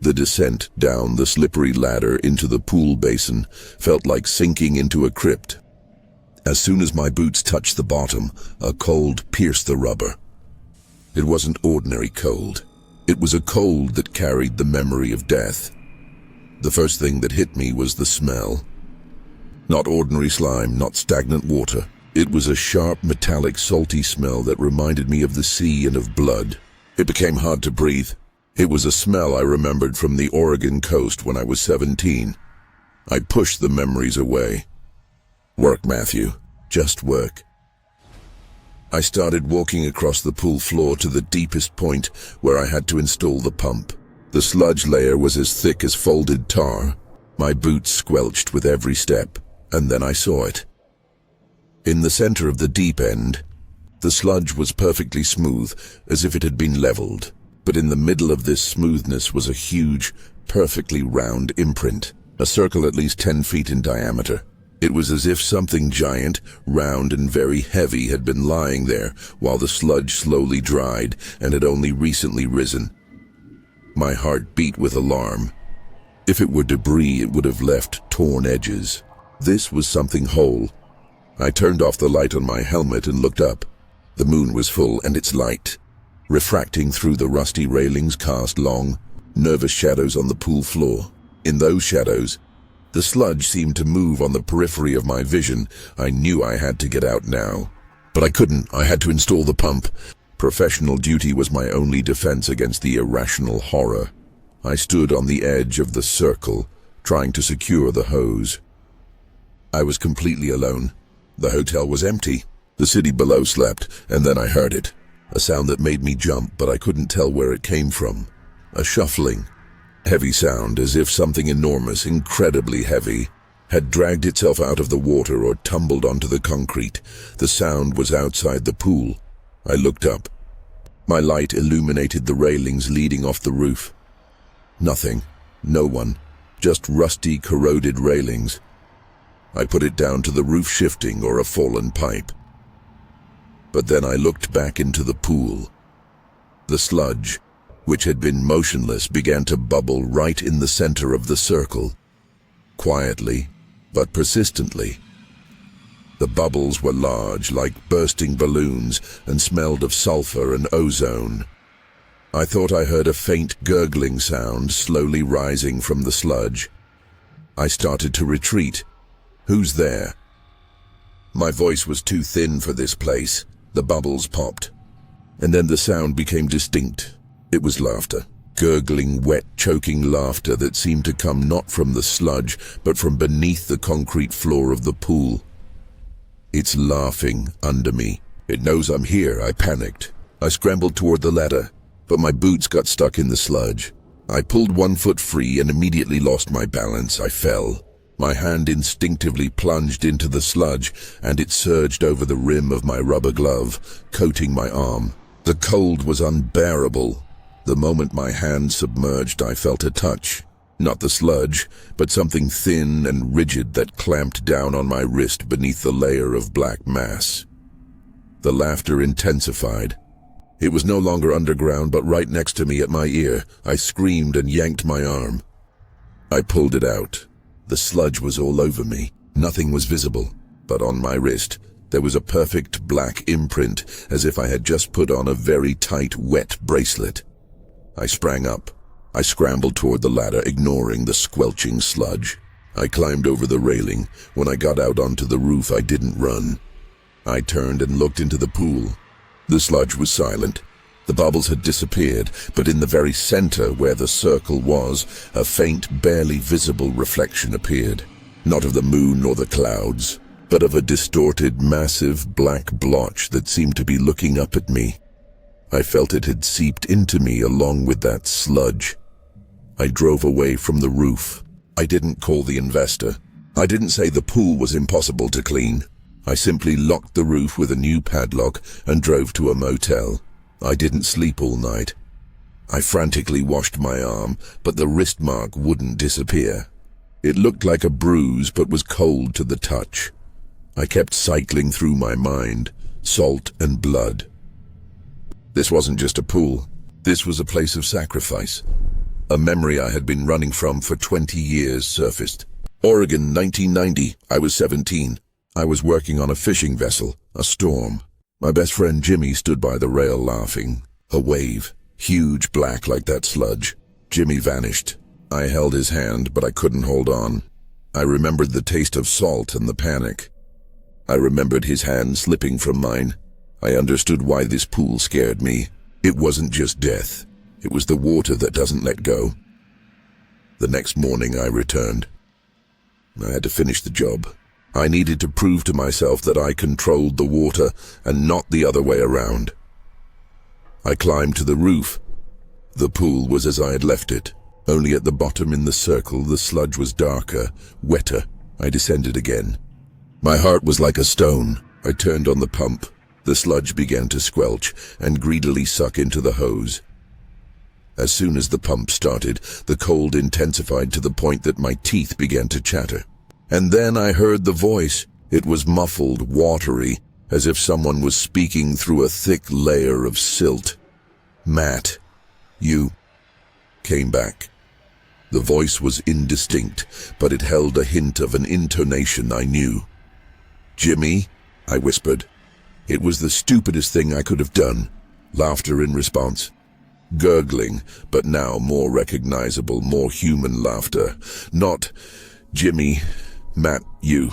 The descent down the slippery ladder into the pool basin felt like sinking into a crypt. As soon as my boots touched the bottom, a cold pierced the rubber. It wasn't ordinary cold. It was a cold that carried the memory of death. The first thing that hit me was the smell. Not ordinary slime, not stagnant water. It was a sharp, metallic, salty smell that reminded me of the sea and of blood. It became hard to breathe. It was a smell I remembered from the Oregon coast when I was 17. I pushed the memories away. Work, Matthew. Just work. I started walking across the pool floor to the deepest point where I had to install the pump. The sludge layer was as thick as folded tar. My boots squelched with every step, and then I saw it. In the center of the deep end, the sludge was perfectly smooth, as if it had been leveled. But in the middle of this smoothness was a huge, perfectly round imprint, a circle at least 10 feet in diameter. It was as if something giant, round and very heavy had been lying there while the sludge slowly dried and had only recently risen. My heart beat with alarm. If it were debris, it would have left torn edges. This was something whole. I turned off the light on my helmet and looked up. The moon was full, and its light, refracting through the rusty railings, cast long, nervous shadows on the pool floor. In those shadows, the sludge seemed to move on the periphery of my vision. I knew I had to get out now. But I couldn't. I had to install the pump. Professional duty was my only defense against the irrational horror. I stood on the edge of the circle, trying to secure the hose. I was completely alone. The hotel was empty. The city below slept, and then I heard it. A sound that made me jump, but I couldn't tell where it came from. A shuffling, heavy sound, as if something enormous, incredibly heavy, had dragged itself out of the water or tumbled onto the concrete. The sound was outside the pool. I looked up. My light illuminated the railings leading off the roof. Nothing. No one. Just rusty, corroded railings. I put it down to the roof shifting or a fallen pipe. But then I looked back into the pool. The sludge, which had been motionless, began to bubble right in the center of the circle. Quietly, but persistently. The bubbles were large, like bursting balloons, and smelled of sulfur and ozone. I thought I heard a faint gurgling sound slowly rising from the sludge. I started to retreat. Who's there? My voice was too thin for this place. The bubbles popped. And then the sound became distinct. It was laughter. Gurgling, wet, choking laughter that seemed to come not from the sludge, but from beneath the concrete floor of the pool. It's laughing under me. It knows I'm here. I panicked. I scrambled toward the ladder, but my boots got stuck in the sludge. I pulled one foot free and immediately lost my balance. I fell. My hand instinctively plunged into the sludge, and it surged over the rim of my rubber glove, coating my arm. The cold was unbearable. The moment my hand submerged, I felt a touch. Not the sludge, but something thin and rigid that clamped down on my wrist beneath the layer of black mass. The laughter intensified. It was no longer underground, but right next to me at my ear. I screamed and yanked my arm. I pulled it out. The sludge was all over me. Nothing was visible, but on my wrist, there was a perfect black imprint, as if I had just put on a very tight, wet bracelet. I sprang up. I scrambled toward the ladder, ignoring the squelching sludge. I climbed over the railing. When I got out onto the roof, I didn't run. I turned and looked into the pool. The sludge was silent. The bubbles had disappeared, but in the very center where the circle was, a faint, barely visible reflection appeared. Not of the moon or the clouds, but of a distorted, massive black blotch that seemed to be looking up at me. I felt it had seeped into me along with that sludge. I drove away from the roof. I didn't call the investor. I didn't say the pool was impossible to clean. I simply locked the roof with a new padlock and drove to a motel. I didn't sleep all night. I frantically washed my arm, but the wrist mark wouldn't disappear. It looked like a bruise, but was cold to the touch. I kept cycling through my mind, salt and blood. This wasn't just a pool. This was a place of sacrifice. A memory I had been running from for 20 years surfaced. Oregon, 1990. I was 17. I was working on a fishing vessel, a storm. My best friend Jimmy stood by the rail laughing. A wave, huge black like that sludge. Jimmy vanished. I held his hand, but I couldn't hold on. I remembered the taste of salt and the panic. I remembered his hand slipping from mine. I understood why this pool scared me. It wasn't just death. It was the water that doesn't let go. The next morning I returned. I had to finish the job. I needed to prove to myself that I controlled the water and not the other way around. I climbed to the roof. The pool was as I had left it. Only at the bottom in the circle the sludge was darker, wetter. I descended again. My heart was like a stone. I turned on the pump. The sludge began to squelch and greedily suck into the hose. As soon as the pump started, the cold intensified to the point that my teeth began to chatter. And then I heard the voice. It was muffled, watery, as if someone was speaking through a thick layer of silt. "Matt, you..." came back. The voice was indistinct, but it held a hint of an intonation I knew. "Jimmy," I whispered. It was the stupidest thing I could have done. Laughter in response. Gurgling, but now more recognizable, more human laughter. Not, "Jimmy, Matt, you."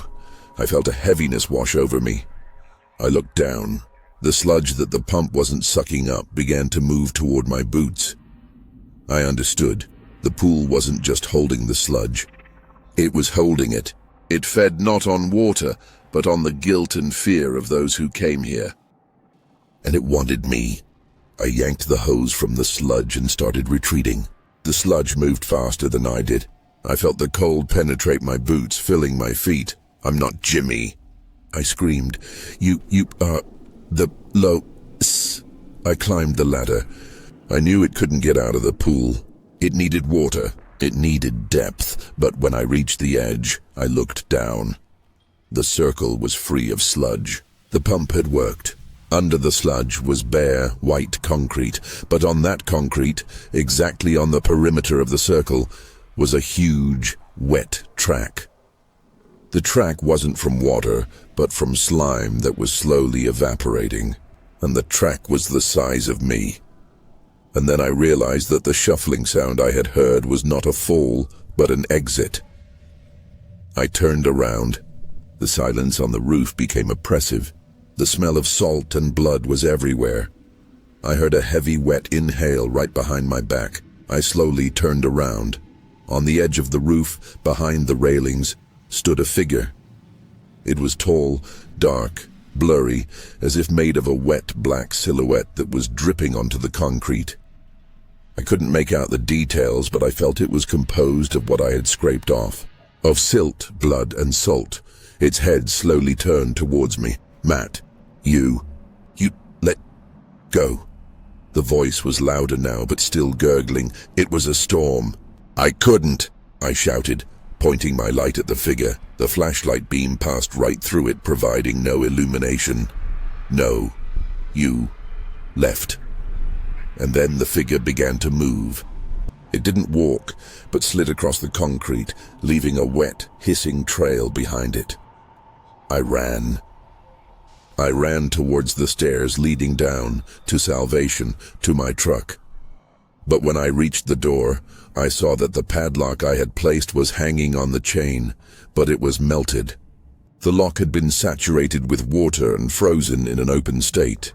I felt a heaviness wash over me. I looked down. The sludge that the pump wasn't sucking up began to move toward my boots. I understood. The pool wasn't just holding the sludge. It was holding it. It fed not on water, but on the guilt and fear of those who came here. And it wanted me. I yanked the hose from the sludge and started retreating. The sludge moved faster than I did. I felt the cold penetrate my boots, filling my feet. "I'm not Jimmy," I screamed. You are the low-s." I climbed the ladder. I knew it couldn't get out of the pool. It needed water. It needed depth. But when I reached the edge, I looked down. The circle was free of sludge. The pump had worked. Under the sludge was bare, white concrete, but on that concrete, exactly on the perimeter of the circle, was a huge, wet track. The track wasn't from water, but from slime that was slowly evaporating, and the track was the size of me. And then I realized that the shuffling sound I had heard was not a fall, but an exit. I turned around. The silence on the roof became oppressive. The smell of salt and blood was everywhere. I heard a heavy, wet inhale right behind my back. I slowly turned around. On the edge of the roof, behind the railings, stood a figure. It was tall, dark, blurry, as if made of a wet black silhouette that was dripping onto the concrete. I couldn't make out the details, but I felt it was composed of what I had scraped off. Of silt, blood, and salt. Its head slowly turned towards me. "Matt, you let go." The voice was louder now, but still gurgling. It was a storm. "I couldn't," I shouted, pointing my light at the figure. The flashlight beam passed right through it, providing no illumination. "No, you left." And then the figure began to move. It didn't walk, but slid across the concrete, leaving a wet, hissing trail behind it. I ran. I ran towards the stairs leading down, to salvation, to my truck. But when I reached the door, I saw that the padlock I had placed was hanging on the chain, but it was melted. The lock had been saturated with water and frozen in an open state.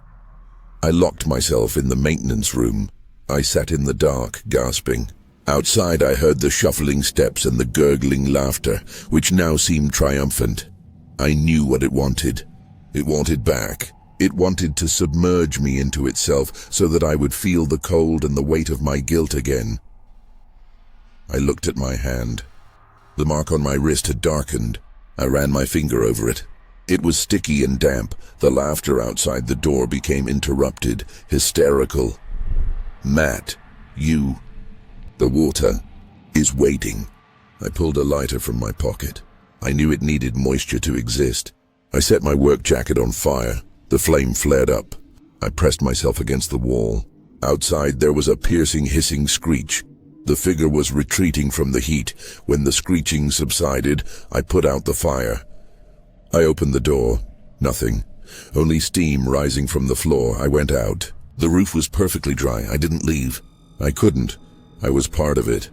I locked myself in the maintenance room. I sat in the dark, gasping. Outside I heard the shuffling steps and the gurgling laughter, which now seemed triumphant. I knew what it wanted. It wanted back. It wanted to submerge me into itself so that I would feel the cold and the weight of my guilt again. I looked at my hand. The mark on my wrist had darkened. I ran my finger over it. It was sticky and damp. The laughter outside the door became interrupted, hysterical. "Matt, you... the water is waiting." I pulled a lighter from my pocket. I knew it needed moisture to exist. I set my work jacket on fire. The flame flared up. I pressed myself against the wall. Outside there was a piercing, hissing screech. The figure was retreating from the heat. When the screeching subsided, I put out the fire. I opened the door. Nothing. Only steam rising from the floor. I went out. The roof was perfectly dry. I didn't leave. I couldn't. I was part of it.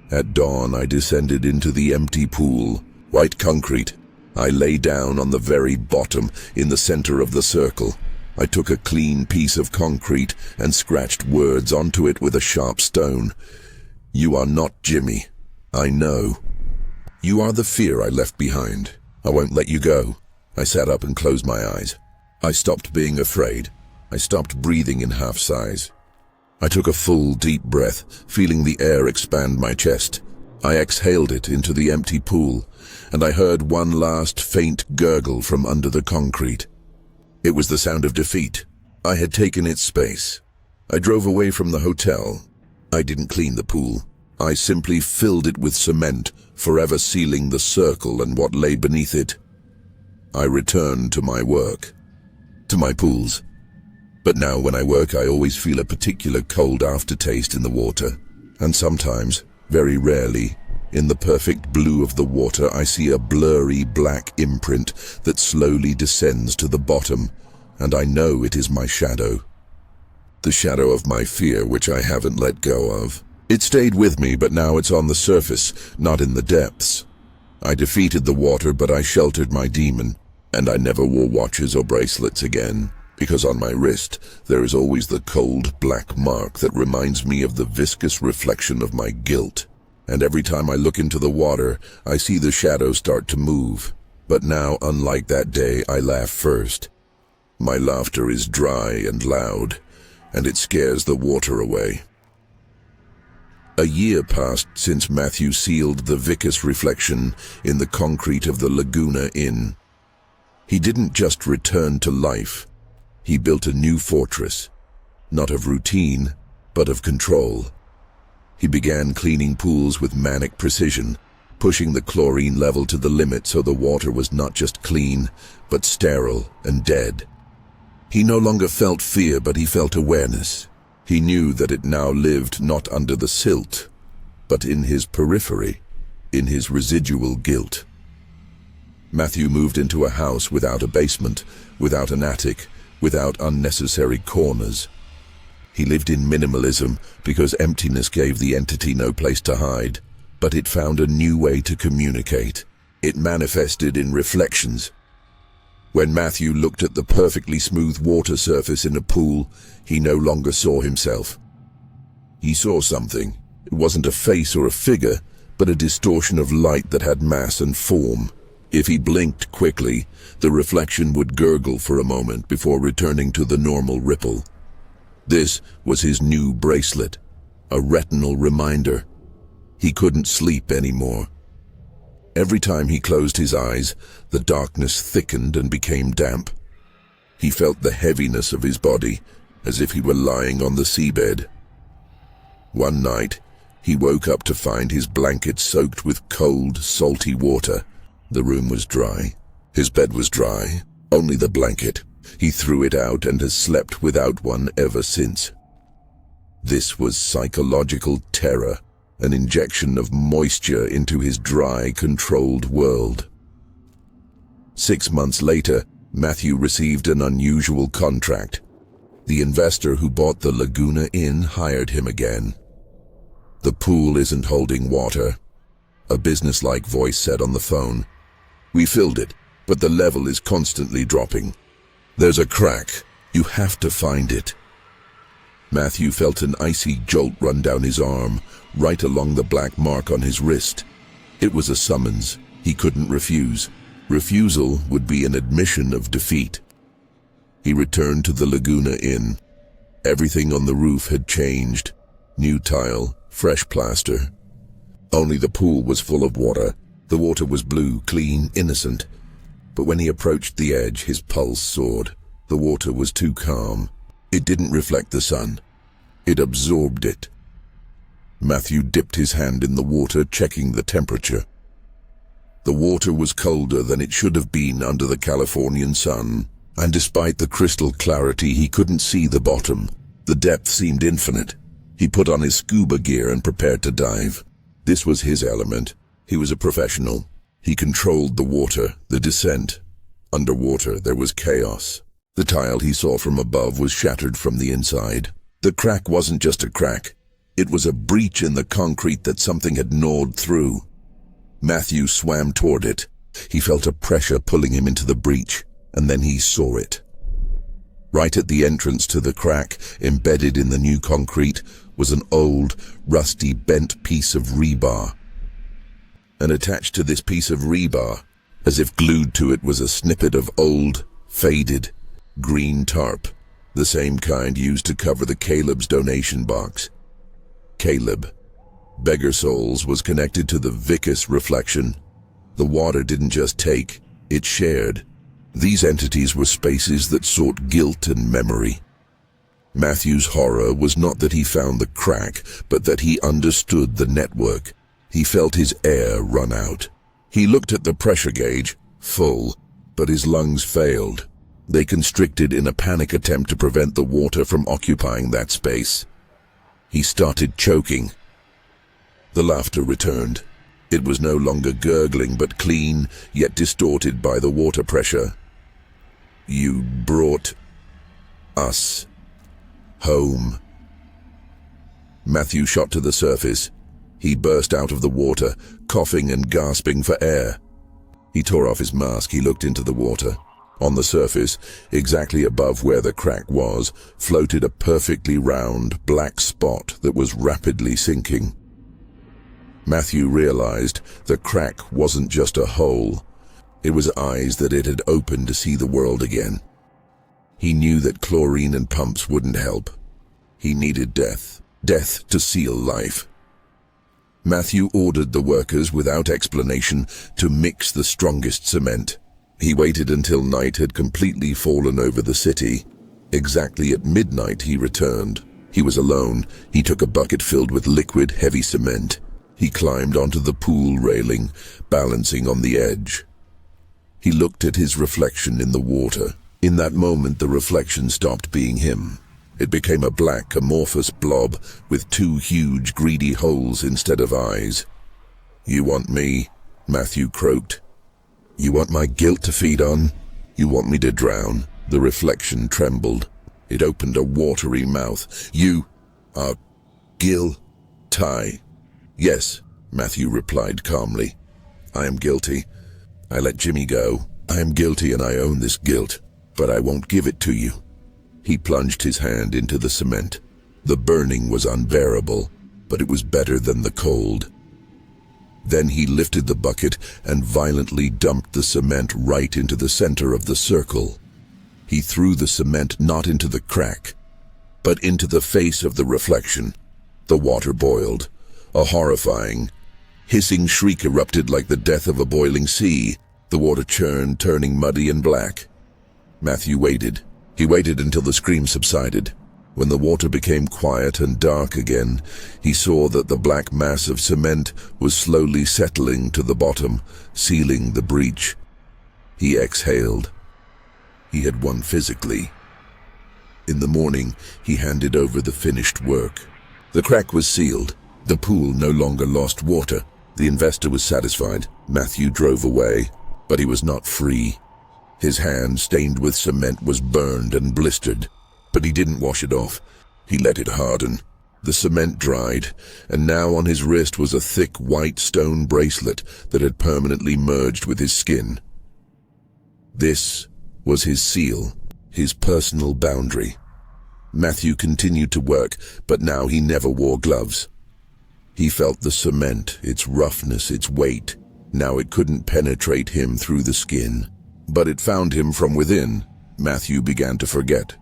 At dawn, I descended into the empty pool. White concrete. I lay down on the very bottom, in the center of the circle. I took a clean piece of concrete and scratched words onto it with a sharp stone. You are not Jimmy. I know. You are the fear I left behind. I won't let you go. I sat up and closed my eyes. I stopped being afraid. I stopped breathing in half sighs. I took a full, deep breath, feeling the air expand my chest. I exhaled it into the empty pool, and I heard one last faint gurgle from under the concrete. It was the sound of defeat. I had taken its space. I drove away from the hotel. I didn't clean the pool. I simply filled it with cement, forever sealing the circle and what lay beneath it. I returned to my work, to my pools. But now when I work, I always feel a particular cold aftertaste in the water. And sometimes, very rarely, in the perfect blue of the water, I see a blurry black imprint that slowly descends to the bottom, and I know it is my shadow. The shadow of my fear, which I haven't let go of. It stayed with me, but now it's on the surface, not in the depths. I defeated the water, but I sheltered my demon, and I never wore watches or bracelets again, because on my wrist there is always the cold black mark that reminds me of the viscous reflection of my guilt. And every time I look into the water, I see the shadow start to move. But now, unlike that day, I laugh first. My laughter is dry and loud, and it scares the water away. A year passed since Matthew sealed the viscous reflection in the concrete of the Laguna Inn. He didn't just return to life. He built a new fortress, not of routine, but of control. He began cleaning pools with manic precision, pushing the chlorine level to the limit so the water was not just clean, but sterile and dead. He no longer felt fear, but he felt awareness. He knew that it now lived not under the silt, but in his periphery, in his residual guilt. Matthew moved into a house without a basement, without an attic, without unnecessary corners. He lived in minimalism because emptiness gave the entity no place to hide, but it found a new way to communicate. It manifested in reflections. When Matthew looked at the perfectly smooth water surface in a pool, he no longer saw himself. He saw something. It wasn't a face or a figure, but a distortion of light that had mass and form. If he blinked quickly, the reflection would gurgle for a moment before returning to the normal ripple. This was his new bracelet, a retinal reminder. He couldn't sleep anymore. Every time he closed his eyes, the darkness thickened and became damp. He felt the heaviness of his body, as if he were lying on the seabed. One night, he woke up to find his blanket soaked with cold, salty water. The room was dry. His bed was dry, only the blanket. He threw it out and has slept without one ever since. This was psychological terror, an injection of moisture into his dry, controlled world. 6 months later, Matthew received an unusual contract. The investor who bought the Laguna Inn hired him again. The pool isn't holding water, a businesslike voice said on the phone. We filled it, but the level is constantly dropping. There's a crack. You have to find it. Matthew felt an icy jolt run down his arm, right along the black mark on his wrist. It was a summons he couldn't refuse. Refusal would be an admission of defeat. He returned to the Laguna Inn. Everything on the roof had changed. New tile, fresh plaster. Only the pool was full of water. The water was blue, clean, innocent. But when he approached the edge, his pulse soared. The water was too calm. It didn't reflect the sun. It absorbed it. Matthew dipped his hand in the water, checking the temperature. The water was colder than it should have been under the Californian sun, and despite the crystal clarity, he couldn't see the bottom. The depth seemed infinite. He put on his scuba gear and prepared to dive. This was his element. He was a professional. He controlled the water, the descent. Underwater, there was chaos. The tile he saw from above was shattered from the inside. The crack wasn't just a crack. It was a breach in the concrete that something had gnawed through. Matthew swam toward it. He felt a pressure pulling him into the breach, and then he saw it. Right at the entrance to the crack, embedded in the new concrete, was an old, rusty, bent piece of rebar. And attached to this piece of rebar, as if glued to it, was a snippet of old, faded, green tarp, the same kind used to cover the Caleb's donation box. Caleb, Beggar Souls, was connected to the Vicus reflection. The water didn't just take, it shared. These entities were spaces that sought guilt and memory. Matthew's horror was not that he found the crack, but that he understood the network. He felt his air run out. He looked at the pressure gauge, full, but his lungs failed. They constricted in a panic attempt to prevent the water from occupying that space. He started choking. The laughter returned. It was no longer gurgling, but clean, yet distorted by the water pressure. "You brought us home." Matthew shot to the surface. He burst out of the water, coughing and gasping for air. He tore off his mask. He looked into the water. On the surface, exactly above where the crack was, floated a perfectly round, black spot that was rapidly sinking. Matthew realized the crack wasn't just a hole. It was eyes that it had opened to see the world again. He knew that chlorine and pumps wouldn't help. He needed death. Death to seal life. Matthew ordered the workers, without explanation, to mix the strongest cement. He waited until night had completely fallen over the city. Exactly at midnight he returned. He was alone. He took a bucket filled with liquid, heavy cement. He climbed onto the pool railing, balancing on the edge. He looked at his reflection in the water. In that moment, the reflection stopped being him. It became a black, amorphous blob with two huge, greedy holes instead of eyes. "You want me?" Matthew croaked. "You want my guilt to feed on? You want me to drown?" The reflection trembled. It opened a watery mouth. "You are guilty." "Yes," Matthew replied calmly. "I am guilty. I let Jimmy go. I am guilty and I own this guilt, but I won't give it to you." He plunged his hand into the cement. The burning was unbearable, but it was better than the cold. Then he lifted the bucket and violently dumped the cement right into the center of the circle. He threw the cement not into the crack, but into the face of the reflection. The water boiled. A horrifying, hissing shriek erupted like the death of a boiling sea. The water churned, turning muddy and black. Matthew waited. He waited until the scream subsided. When the water became quiet and dark again, he saw that the black mass of cement was slowly settling to the bottom, sealing the breach. He exhaled. He had won physically. In the morning, he handed over the finished work. The crack was sealed. The pool no longer lost water. The investor was satisfied. Matthew drove away, but he was not free. His hand, stained with cement, was burned and blistered, but he didn't wash it off. He let it harden. The cement dried, and now on his wrist was a thick white stone bracelet that had permanently merged with his skin. This was his seal, his personal boundary. Matthew continued to work, but now he never wore gloves. He felt the cement, its roughness, its weight. Now it couldn't penetrate him through the skin, but it found him from within. Matthew began to forget.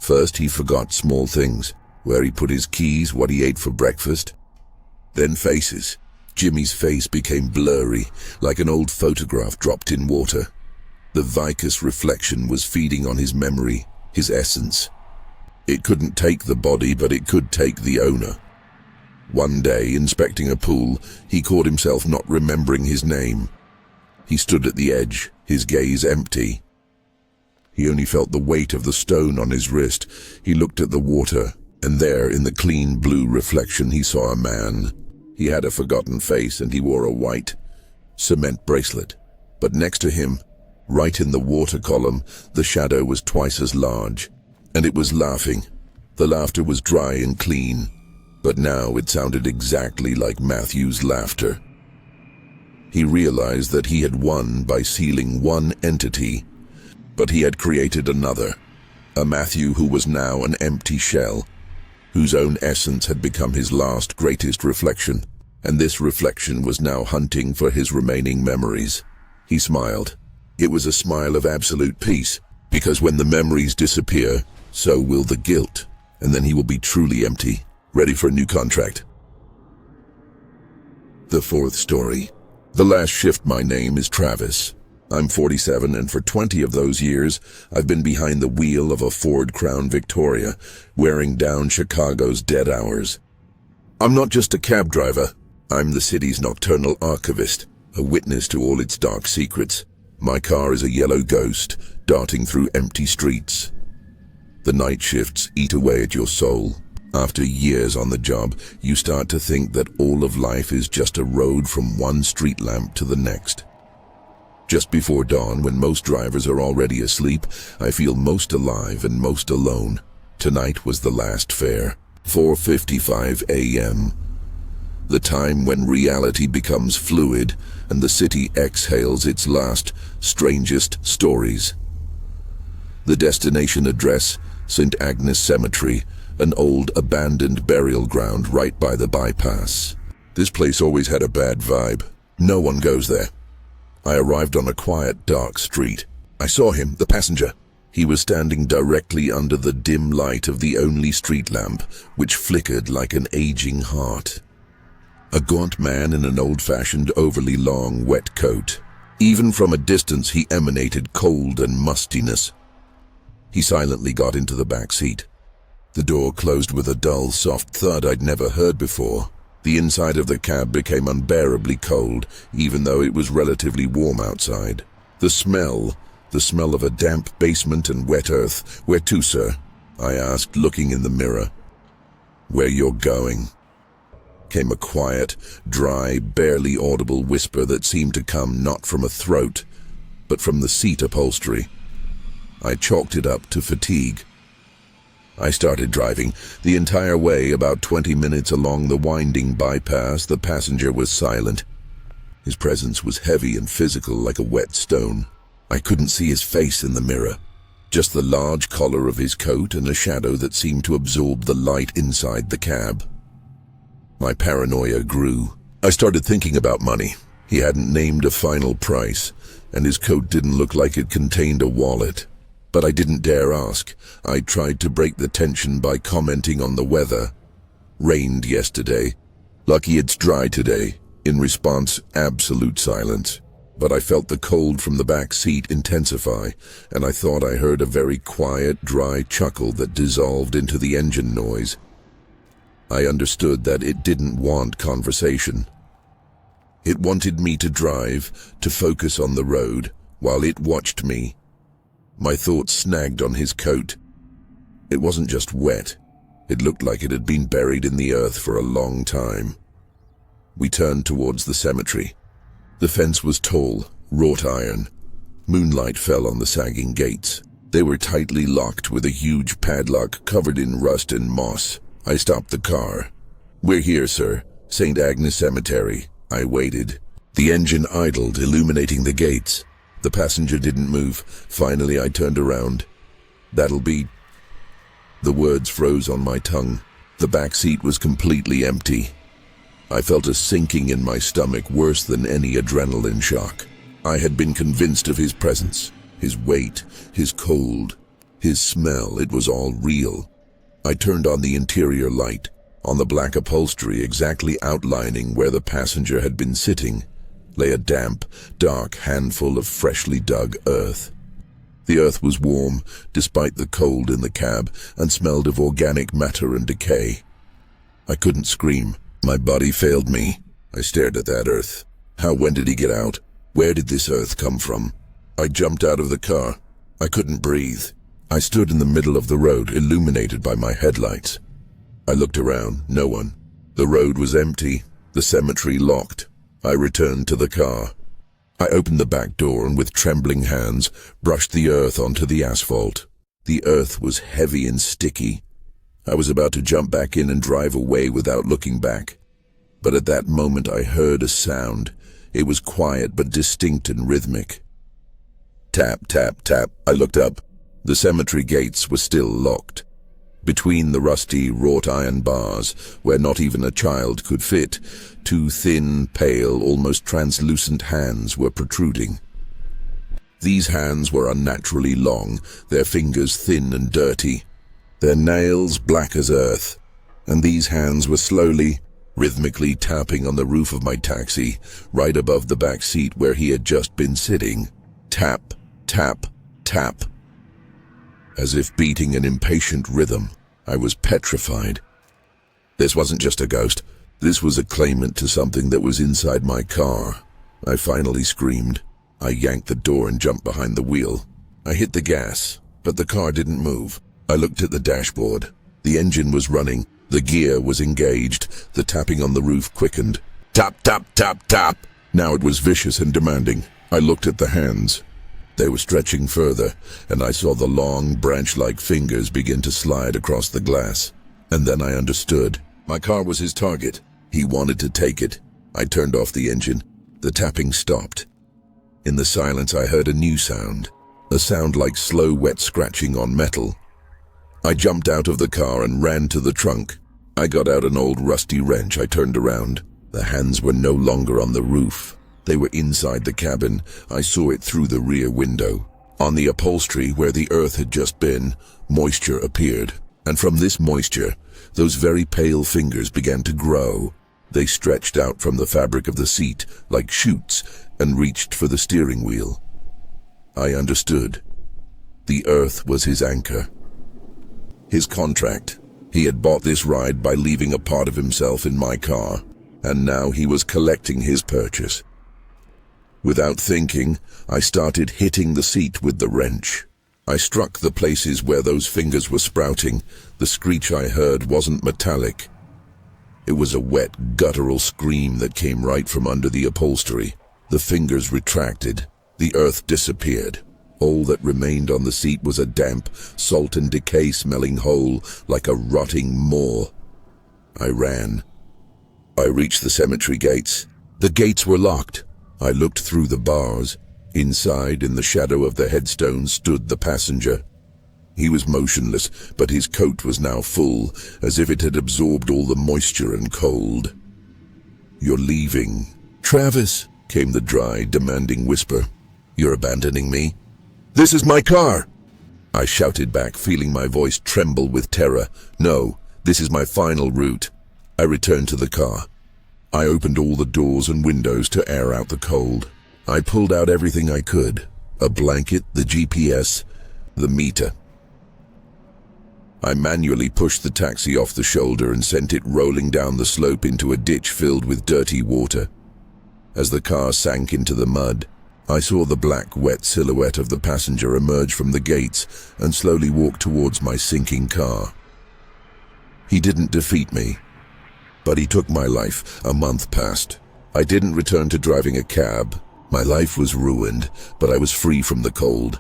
First, he forgot small things, where he put his keys, what he ate for breakfast. Then faces. Jimmy's face became blurry, like an old photograph dropped in water. The vicus reflection was feeding on his memory, his essence. It couldn't take the body, but it could take the owner. One day, inspecting a pool, he caught himself not remembering his name. He stood at the edge, his gaze empty. He only felt the weight of the stone on his wrist. He looked at the water. And there, in the clean blue reflection, he saw a man. He had a forgotten face and he wore a white cement bracelet. But next to him, right in the water column, the shadow was twice as large. And it was laughing. The laughter was dry and clean, but now it sounded exactly like Matthew's laughter. He realized that he had won by sealing one entity, but he had created another. A Matthew who was now an empty shell, whose own essence had become his last greatest reflection, and this reflection was now hunting for his remaining memories. He smiled. It was a smile of absolute peace, because when the memories disappear, so will the guilt, and then he will be truly empty, ready for a new contract. The fourth story. The last shift. My name is Travis. I'm 47, and for 20 of those years, I've been behind the wheel of a Ford Crown Victoria, wearing down Chicago's dead hours. I'm not just a cab driver. I'm the city's nocturnal archivist, a witness to all its dark secrets. My car is a yellow ghost, darting through empty streets. The night shifts eat away at your soul. After years on the job, you start to think that all of life is just a road from one street lamp to the next. Just before dawn, when most drivers are already asleep, I feel most alive and most alone. Tonight was the last fare, 4:55 a.m. The time when reality becomes fluid and the city exhales its last, strangest stories. The destination address, St. Agnes Cemetery, an old abandoned burial ground right by the bypass. This place always had a bad vibe. No one goes there. I arrived on a quiet, dark street. I saw him, the passenger. He was standing directly under the dim light of the only street lamp, which flickered like an aging heart. A gaunt man in an old-fashioned, overly long, wet coat. Even from a distance, he emanated cold and mustiness. He silently got into the back seat. The door closed with a dull, soft thud I'd never heard before. The inside of the cab became unbearably cold, even though it was relatively warm outside. The smell of a damp basement and wet earth. "Where to, sir?" I asked, looking in the mirror. "Where you're going," came a quiet, dry, barely audible whisper that seemed to come not from a throat, but from the seat upholstery. I chalked it up to fatigue. I started driving. The entire way, about 20 minutes along the winding bypass, the passenger was silent. His presence was heavy and physical, like a wet stone. I couldn't see his face in the mirror, just the large collar of his coat and a shadow that seemed to absorb the light inside the cab. My paranoia grew. I started thinking about money. He hadn't named a final price, and his coat didn't look like it contained a wallet. But I didn't dare ask. I tried to break the tension by commenting on the weather. "Rained yesterday. Lucky it's dry today." In response, absolute silence. But I felt the cold from the back seat intensify, and I thought I heard a very quiet, dry chuckle that dissolved into the engine noise. I understood that it didn't want conversation. It wanted me to drive, to focus on the road, while it watched me. My thoughts snagged on his coat. It wasn't just wet. It looked like it had been buried in the earth for a long time. We turned towards the cemetery. The fence was tall, wrought iron. Moonlight fell on the sagging gates. They were tightly locked with a huge padlock covered in rust and moss. I stopped the car. "We're here, sir. St. Agnes Cemetery." I waited. The engine idled, illuminating the gates. The passenger didn't move. Finally, I turned around. "That'll be..." The words froze on my tongue. The back seat was completely empty. I felt a sinking in my stomach worse than any adrenaline shock. I had been convinced of his presence, his weight, his cold, his smell. It was all real. I turned on the interior light. On the black upholstery, exactly outlining where the passenger had been sitting, lay a damp, dark handful of freshly dug earth. The earth was warm, despite the cold in the cab, and smelled of organic matter and decay. I couldn't scream. My body failed me. I stared at that earth. When did he get out? Where did this earth come from? I jumped out of the car. I couldn't breathe. I stood in the middle of the road, illuminated by my headlights. I looked around, no one. The road was empty, the cemetery locked. I returned to the car. I opened the back door and with trembling hands brushed the earth onto the asphalt. The earth was heavy and sticky. I was about to jump back in and drive away without looking back. But at that moment I heard a sound. It was quiet but distinct and rhythmic. Tap, tap, tap. I looked up. The cemetery gates were still locked. Between the rusty wrought iron bars, where not even a child could fit, two thin, pale, almost translucent hands were protruding. These hands were unnaturally long, their fingers thin and dirty, their nails black as earth, and these hands were slowly, rhythmically tapping on the roof of my taxi, right above the back seat where he had just been sitting. Tap, tap, tap. As if beating an impatient rhythm, I was petrified. This wasn't just a ghost. This was a claimant to something that was inside my car. I finally screamed. I yanked the door and jumped behind the wheel. I hit the gas, but the car didn't move. I looked at the dashboard. The engine was running. The gear was engaged. The tapping on the roof quickened. Tap, tap, tap, tap. Now it was vicious and demanding. I looked at the hands. They were stretching further, and I saw the long, branch-like fingers begin to slide across the glass. And then I understood. My car was his target. He wanted to take it. I turned off the engine. The tapping stopped. In the silence, I heard a new sound. A sound like slow, wet scratching on metal. I jumped out of the car and ran to the trunk. I got out an old rusty wrench. I turned around. The hands were no longer on the roof. They were inside the cabin. I saw it through the rear window. On the upholstery, where the earth had just been, moisture appeared. And from this moisture, those very pale fingers began to grow. They stretched out from the fabric of the seat, like shoots, and reached for the steering wheel. I understood. The earth was his anchor. His contract. He had bought this ride by leaving a part of himself in my car, and now he was collecting his purchase. Without thinking, I started hitting the seat with the wrench. I struck the places where those fingers were sprouting. The screech I heard wasn't metallic. It was a wet, guttural scream that came right from under the upholstery. The fingers retracted. The earth disappeared. All that remained on the seat was a damp, salt and decay-smelling hole, like a rotting maw. I ran. I reached the cemetery gates. The gates were locked. I looked through the bars. Inside, in the shadow of the headstone, stood the passenger. He was motionless, but his coat was now full, as if it had absorbed all the moisture and cold. "You're leaving." "Travis," came the dry, demanding whisper. "You're abandoning me?" "This is my car!" I shouted back, feeling my voice tremble with terror. "No, this is my final route." I returned to the car. I opened all the doors and windows to air out the cold. I pulled out everything I could. A blanket, the GPS, the meter. I manually pushed the taxi off the shoulder and sent it rolling down the slope into a ditch filled with dirty water. As the car sank into the mud, I saw the black, wet silhouette of the passenger emerge from the gates and slowly walk towards my sinking car. He didn't defeat me, but he took my life. A month passed. I didn't return to driving a cab. My life was ruined, but I was free from the cold.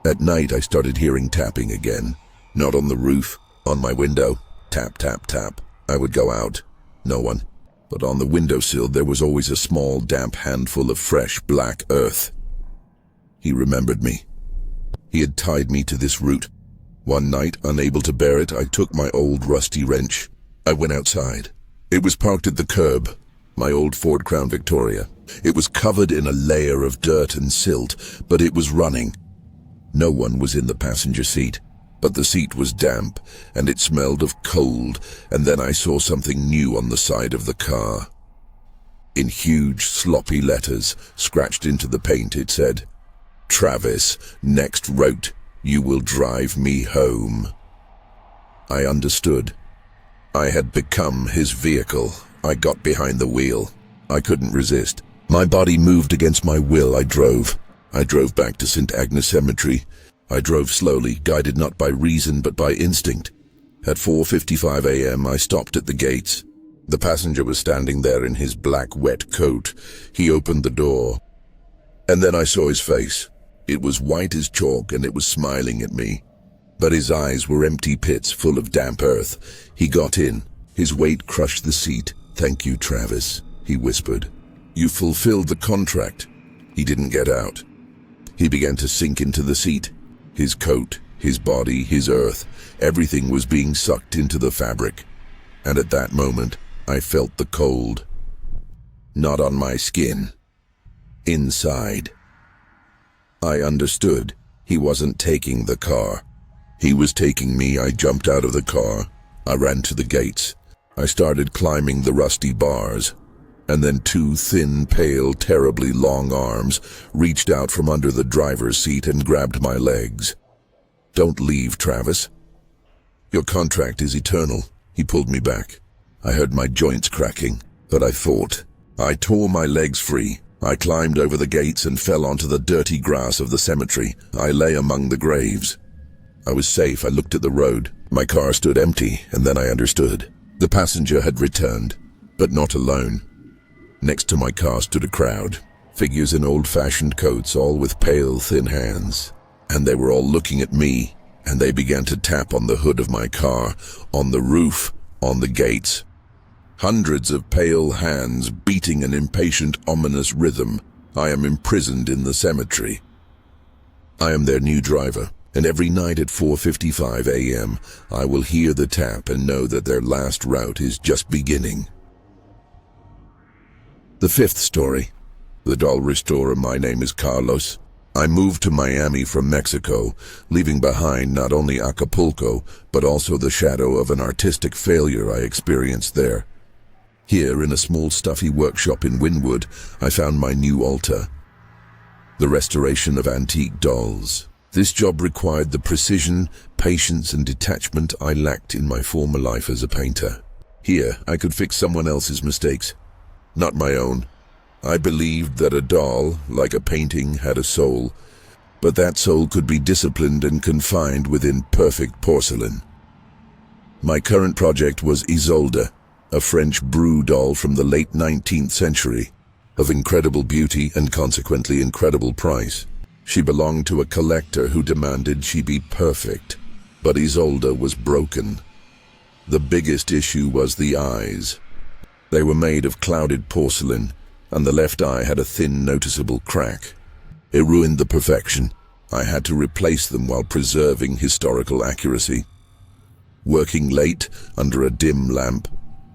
At night, I started hearing tapping again. Not on the roof, on my window. Tap, tap, tap. I would go out. No one. But on the windowsill, there was always a small, damp handful of fresh, black earth. He remembered me. He had tied me to this route. One night, unable to bear it, I took my old rusty wrench. I went outside. It was parked at the curb, my old Ford Crown Victoria. It was covered in a layer of dirt and silt, but it was running. No one was in the passenger seat, but the seat was damp, and it smelled of cold, and then I saw something new on the side of the car. In huge, sloppy letters, scratched into the paint, it said, "Travis, next route, you will drive me home." I understood. I had become his vehicle. I got behind the wheel. I couldn't resist. My body moved against my will. I drove. I drove back to St. Agnes Cemetery. I drove slowly, guided not by reason but by instinct. At 4:55 a.m., I stopped at the gates. The passenger was standing there in his black wet coat. He opened the door, and then I saw his face. It was white as chalk, and it was smiling at me. But his eyes were empty pits full of damp earth. He got in. His weight crushed the seat. "Thank you, Travis," he whispered. "You fulfilled the contract." He didn't get out. He began to sink into the seat. His coat, his body, his earth, everything was being sucked into the fabric. And at that moment, I felt the cold. Not on my skin. Inside. I understood. He wasn't taking the car. He was taking me. I jumped out of the car. I ran to the gates. I started climbing the rusty bars. And then two thin, pale, terribly long arms reached out from under the driver's seat and grabbed my legs. "Don't leave, Travis. Your contract is eternal." He pulled me back. I heard my joints cracking, but I fought. I tore my legs free. I climbed over the gates and fell onto the dirty grass of the cemetery. I lay among the graves. I was safe. I looked at the road. My car stood empty, and then I understood. The passenger had returned, but not alone. Next to my car stood a crowd, figures in old-fashioned coats, all with pale, thin hands. And they were all looking at me, and they began to tap on the hood of my car, on the roof, on the gates. Hundreds of pale hands beating an impatient, ominous rhythm. I am imprisoned in the cemetery. I am their new driver, and every night at 4:55 a.m., I will hear the tap and know that their last route is just beginning. The fifth story. The doll restorer. My name is Carlos. I moved to Miami from Mexico, leaving behind not only Acapulco, but also the shadow of an artistic failure I experienced there. Here, in a small stuffy workshop in Wynwood, I found my new altar. The restoration of antique dolls. This job required the precision, patience, and detachment I lacked in my former life as a painter. Here, I could fix someone else's mistakes, not my own. I believed that a doll, like a painting, had a soul, but that soul could be disciplined and confined within perfect porcelain. My current project was Isolde, a French brew doll from the late 19th century, of incredible beauty and consequently incredible price. She belonged to a collector who demanded she be perfect, but Isolde was broken. The biggest issue was the eyes. They were made of clouded porcelain, and the left eye had a thin, noticeable crack. It ruined the perfection. I had to replace them while preserving historical accuracy. Working late, under a dim lamp,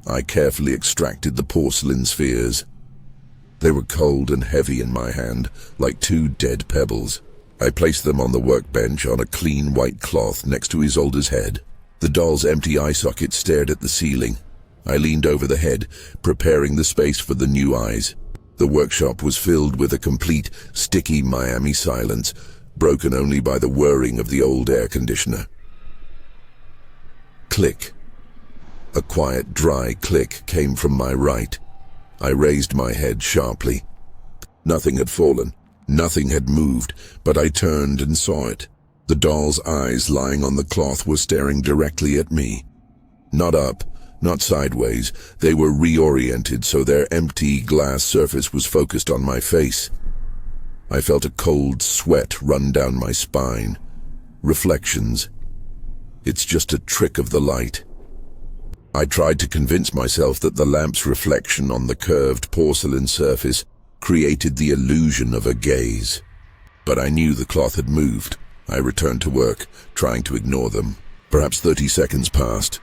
I carefully extracted the porcelain spheres. They were cold and heavy in my hand, like two dead pebbles. I placed them on the workbench on a clean white cloth next to Isolde's head. The doll's empty eye socket stared at the ceiling. I leaned over the head, preparing the space for the new eyes. The workshop was filled with a complete, sticky Miami silence, broken only by the whirring of the old air conditioner. Click. A quiet, dry click came from my right. I raised my head sharply. Nothing had fallen. Nothing had moved, but I turned and saw it. The doll's eyes lying on the cloth were staring directly at me. Not up. Not sideways. They were reoriented so their empty glass surface was focused on my face. I felt a cold sweat run down my spine. Reflections. It's just a trick of the light. I tried to convince myself that the lamp's reflection on the curved porcelain surface created the illusion of a gaze. But I knew the cloth had moved. I returned to work, trying to ignore them. Perhaps 30 seconds passed.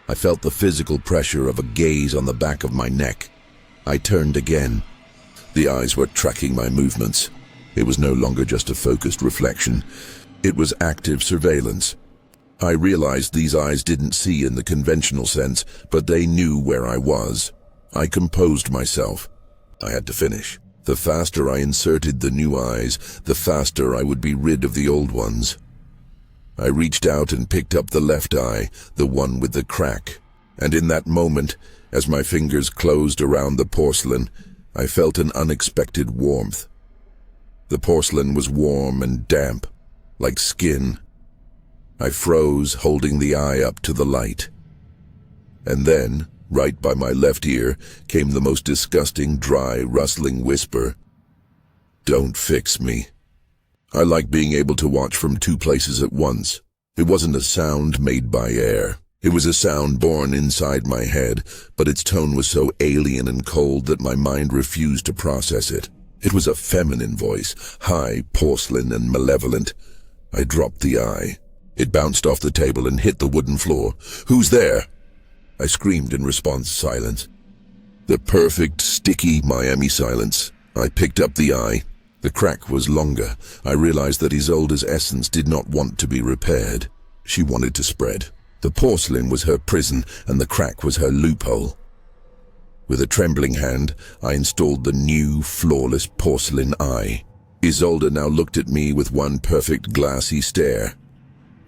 I felt the physical pressure of a gaze on the back of my neck. I turned again. The eyes were tracking my movements. It was no longer just a focused reflection. It was active surveillance. I realized these eyes didn't see in the conventional sense, but they knew where I was. I composed myself. I had to finish. The faster I inserted the new eyes, the faster I would be rid of the old ones. I reached out and picked up the left eye, the one with the crack. And in that moment, as my fingers closed around the porcelain, I felt an unexpected warmth. The porcelain was warm and damp, like skin. I froze, holding the eye up to the light. And then, right by my left ear, came the most disgusting, dry, rustling whisper. "Don't fix me." I like being able to watch from two places at once. It wasn't a sound made by air. It was a sound born inside my head, but its tone was so alien and cold that my mind refused to process it. It was a feminine voice, high, porcelain, and malevolent. I dropped the eye. It bounced off the table and hit the wooden floor. "Who's there?" I screamed in response. Silence. The perfect, sticky Miami silence. I picked up the eye. The crack was longer. I realized that Isolde's essence did not want to be repaired. She wanted to spread. The porcelain was her prison, and the crack was her loophole. With a trembling hand, I installed the new, flawless porcelain eye. Isolde now looked at me with one perfect glassy stare.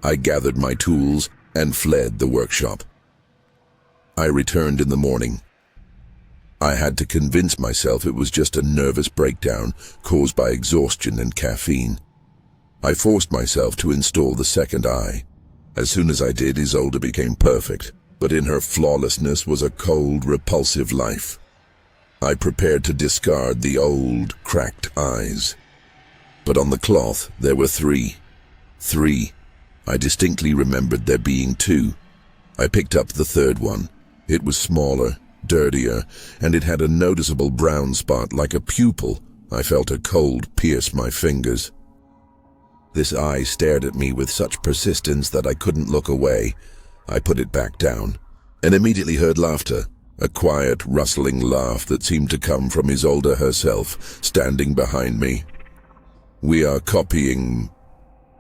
I gathered my tools and fled the workshop. I returned in the morning. I had to convince myself it was just a nervous breakdown caused by exhaustion and caffeine. I forced myself to install the second eye. As soon as I did, Isolde became perfect, but in her flawlessness was a cold, repulsive life. I prepared to discard the old, cracked eyes. But on the cloth, there were three. Three. I distinctly remembered there being two. I picked up the third one. It was smaller, dirtier, and it had a noticeable brown spot like a pupil. I felt a cold pierce my fingers. This eye stared at me with such persistence that I couldn't look away. I put it back down, and immediately heard laughter, a quiet, rustling laugh that seemed to come from Isolde herself, standing behind me. "We are copying,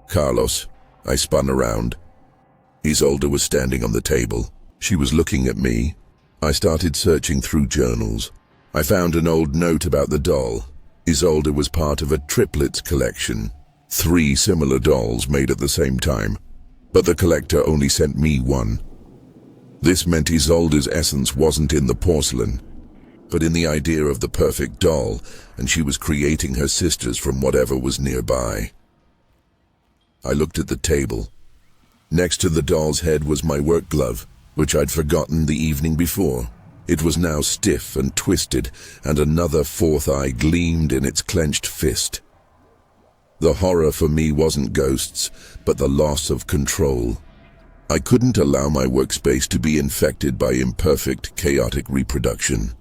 Carlos." I spun around. Isolde was standing on the table. She was looking at me. I started searching through journals. I found an old note about the doll. Isolde was part of a triplets collection. 3 similar dolls made at the same time, but the collector only sent me one. This meant Isolde's essence wasn't in the porcelain, but in the idea of the perfect doll, and she was creating her sisters from whatever was nearby. I looked at the table. Next to the doll's head was my work glove, which I'd forgotten the evening before. It was now stiff and twisted, and another fourth eye gleamed in its clenched fist. The horror for me wasn't ghosts, but the loss of control. I couldn't allow my workspace to be infected by imperfect, chaotic reproduction.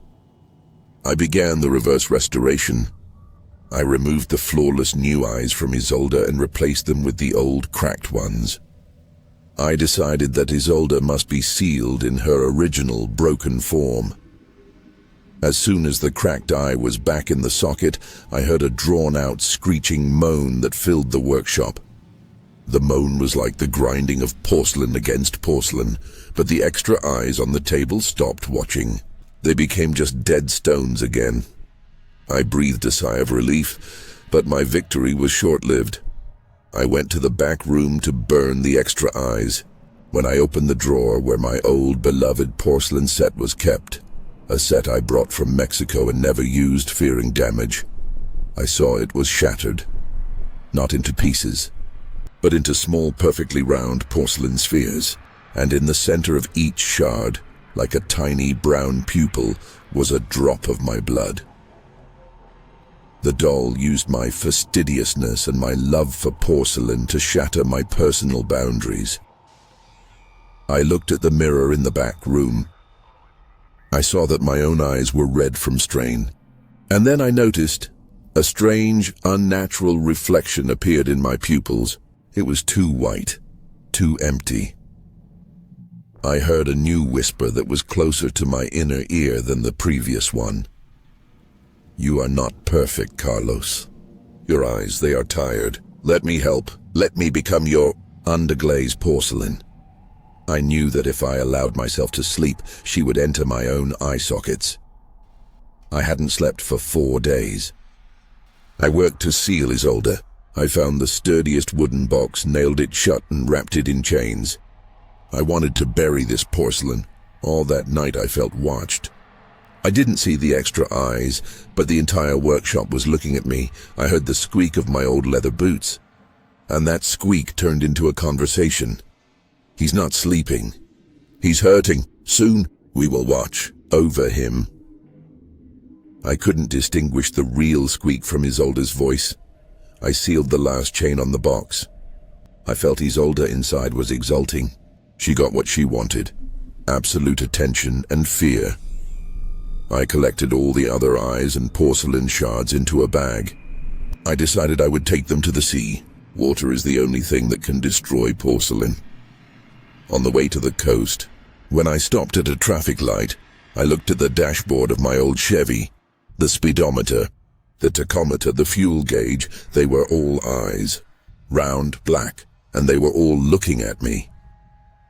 I began the reverse restoration. I removed the flawless new eyes from Isolde and replaced them with the old, cracked ones. I decided that Isolde must be sealed in her original, broken form. As soon as the cracked eye was back in the socket, I heard a drawn-out, screeching moan that filled the workshop. The moan was like the grinding of porcelain against porcelain, but the extra eyes on the table stopped watching. They became just dead stones again. I breathed a sigh of relief, but my victory was short-lived. I went to the back room to burn the extra eyes. When I opened the drawer where my old, beloved porcelain set was kept, a set I brought from Mexico and never used, fearing damage, I saw it was shattered. Not into pieces, but into small, perfectly round porcelain spheres, and in the center of each shard, like a tiny brown pupil, was a drop of my blood. The doll used my fastidiousness and my love for porcelain to shatter my personal boundaries. I looked at the mirror in the back room. I saw that my own eyes were red from strain. And then I noticed a strange, unnatural reflection appeared in my pupils. It was too white, too empty. I heard a new whisper that was closer to my inner ear than the previous one. "You are not perfect, Carlos. Your eyes, they are tired. Let me help. Let me become your underglazed porcelain." I knew that if I allowed myself to sleep, she would enter my own eye sockets. I hadn't slept for 4 days. I worked to seal Isolde. I found the sturdiest wooden box, nailed it shut, and wrapped it in chains. I wanted to bury this porcelain. All that night I felt watched. I didn't see the extra eyes, but the entire workshop was looking at me. I heard the squeak of my old leather boots. And that squeak turned into a conversation. He's not sleeping. He's hurting. Soon we will watch over him. I couldn't distinguish the real squeak from Isolde's voice. I sealed the last chain on the box. I felt Isolde inside was exulting. She got what she wanted. Absolute attention and fear. I collected all the other eyes and porcelain shards into a bag. I decided I would take them to the sea. Water is the only thing that can destroy porcelain. On the way to the coast, when I stopped at a traffic light, I looked at the dashboard of my old Chevy. The speedometer, the tachometer, the fuel gauge, they were all eyes. Round, black, and they were all looking at me.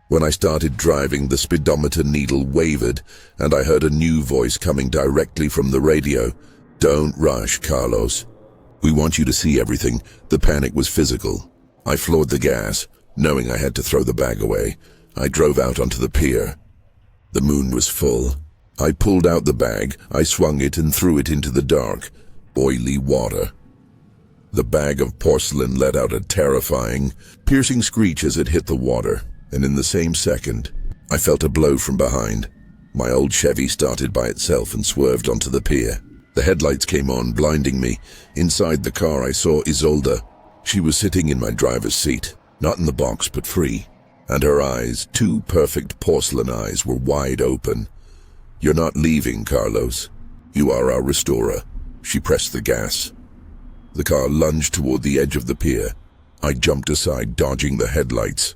When I started driving, the speedometer needle wavered, and I heard a new voice coming directly from the radio. "Don't rush, Carlos. We want you to see everything." The panic was physical. I floored the gas, knowing I had to throw the bag away. I drove out onto the pier. The moon was full. I pulled out the bag, I swung it and threw it into the dark, oily water. The bag of porcelain let out a terrifying, piercing screech as it hit the water, and in the same second, I felt a blow from behind. My old Chevy started by itself and swerved onto the pier. The headlights came on, blinding me. Inside the car, I saw Isolde. She was sitting in my driver's seat, not in the box, but free. And her eyes, two perfect porcelain eyes, were wide open. "You're not leaving, Carlos. You are our restorer." She pressed the gas. The car lunged toward the edge of the pier. I jumped aside, dodging the headlights.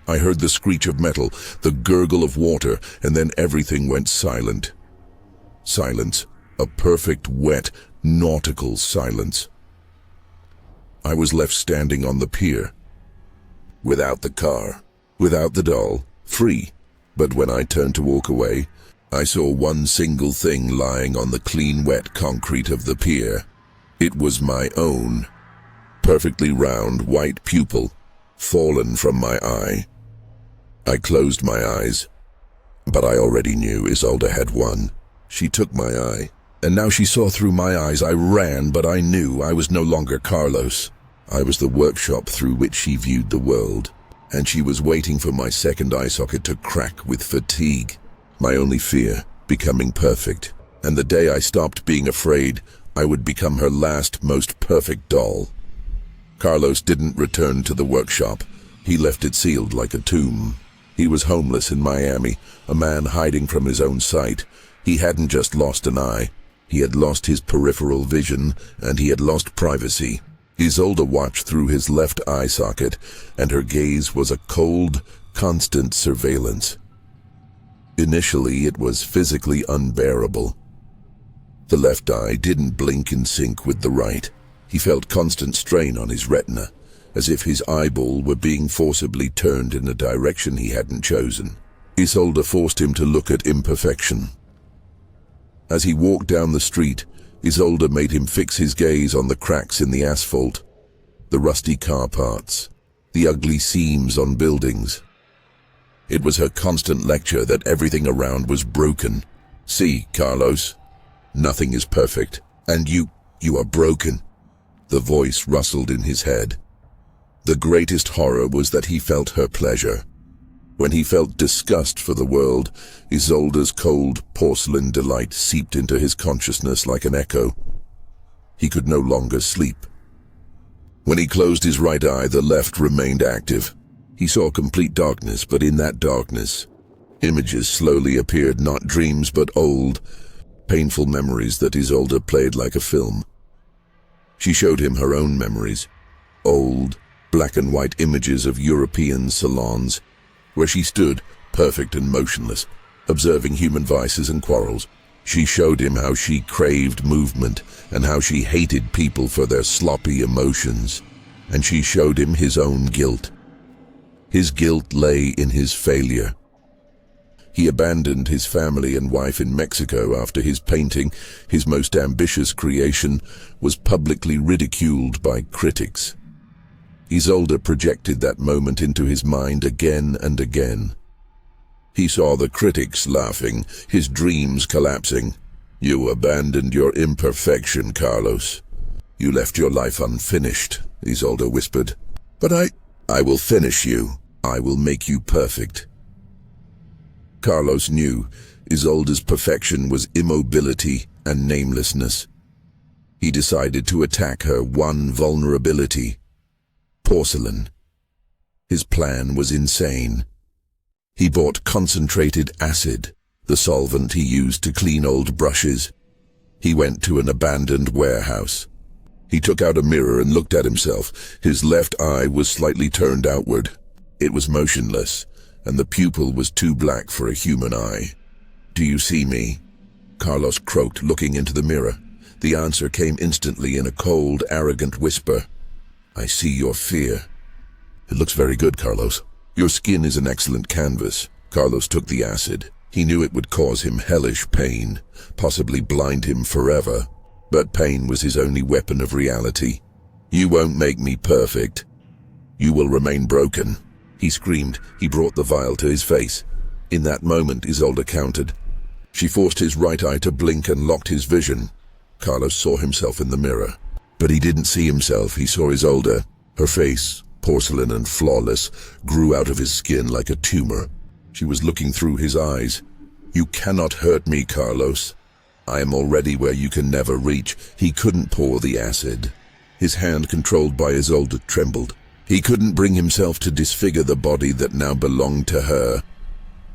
I heard the screech of metal, the gurgle of water, and then everything went silent. Silence. A perfect, wet, nautical silence. I was left standing on the pier. Without the car, without the doll, free. But when I turned to walk away, I saw one single thing lying on the clean, wet concrete of the pier. It was my own, perfectly round, white pupil, fallen from my eye. I closed my eyes, but I already knew Isolde had won. She took my eye, and now she saw through my eyes. I ran, but I knew I was no longer Carlos. I was the workshop through which she viewed the world, and she was waiting for my second eye socket to crack with fatigue. My only fear, becoming perfect, and the day I stopped being afraid, I would become her last, most perfect doll. Carlos didn't return to the workshop. He left it sealed like a tomb. He was homeless in Miami, a man hiding from his own sight. He hadn't just lost an eye. He had lost his peripheral vision, and he had lost privacy. Isolde watched through his left eye socket, and her gaze was a cold, constant surveillance. Initially, it was physically unbearable. The left eye didn't blink in sync with the right. He felt constant strain on his retina, as if his eyeball were being forcibly turned in a direction he hadn't chosen. Isolde forced him to look at imperfection. As he walked down the street, Isolde made him fix his gaze on the cracks in the asphalt, the rusty car parts, the ugly seams on buildings. It was her constant lecture that everything around was broken. "See, Carlos, nothing is perfect, and you are broken." The voice rustled in his head. The greatest horror was that he felt her pleasure. When he felt disgust for the world, Isolde's cold porcelain delight seeped into his consciousness like an echo. He could no longer sleep. When he closed his right eye, the left remained active. He saw complete darkness, but in that darkness, images slowly appeared, not dreams, but old, painful memories that Isolde played like a film. She showed him her own memories, old, black and white images of European salons, where she stood, perfect and motionless, observing human vices and quarrels. She showed him how she craved movement and how she hated people for their sloppy emotions. And she showed him his own guilt. His guilt lay in his failure. He abandoned his family and wife in Mexico after his painting, his most ambitious creation, was publicly ridiculed by critics. Isolde projected that moment into his mind again and again. He saw the critics laughing, his dreams collapsing. "You abandoned your imperfection, Carlos. You left your life unfinished. Isolde whispered. "But I will finish you. I will make you perfect." Carlos knew Isolde's perfection was immobility and namelessness. He decided to attack her one vulnerability: porcelain. His plan was insane. He bought concentrated acid, the solvent he used to clean old brushes. He went to an abandoned warehouse. He took out a mirror and looked at himself. His left eye was slightly turned outward. It was motionless, and the pupil was too black for a human eye. "Do you see me?" Carlos croaked, looking into the mirror. The answer came instantly in a cold, arrogant whisper. "I see your fear." "It looks very good, Carlos. Your skin is an excellent canvas." Carlos took the acid. He knew it would cause him hellish pain, possibly blind him forever. But pain was his only weapon of reality. "You won't make me perfect. You will remain broken." He screamed. He brought the vial to his face. In that moment, Isolde countered. She forced his right eye to blink and locked his vision. Carlos saw himself in the mirror. But he didn't see himself. He saw Isolde. Her face, porcelain and flawless, grew out of his skin like a tumor. She was looking through his eyes. "You cannot hurt me, Carlos. I am already where you can never reach." He couldn't pour the acid. His hand, controlled by Isolde, trembled. He couldn't bring himself to disfigure the body that now belonged to her.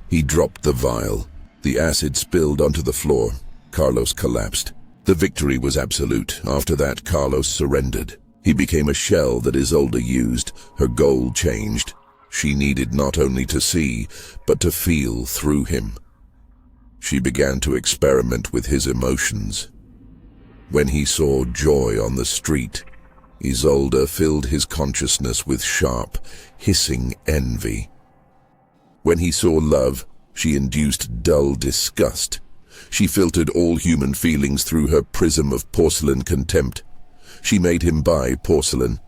He dropped the vial. The acid spilled onto the floor. Carlos collapsed. The victory was absolute. After that, Carlos surrendered. He became a shell that Isolde used. Her goal changed. She needed not only to see, but to feel through him. She began to experiment with his emotions. When he saw joy on the street, Isolde filled his consciousness with sharp, hissing envy. When he saw love, she induced dull disgust. She filtered all human feelings through her prism of porcelain contempt. She made him buy porcelain.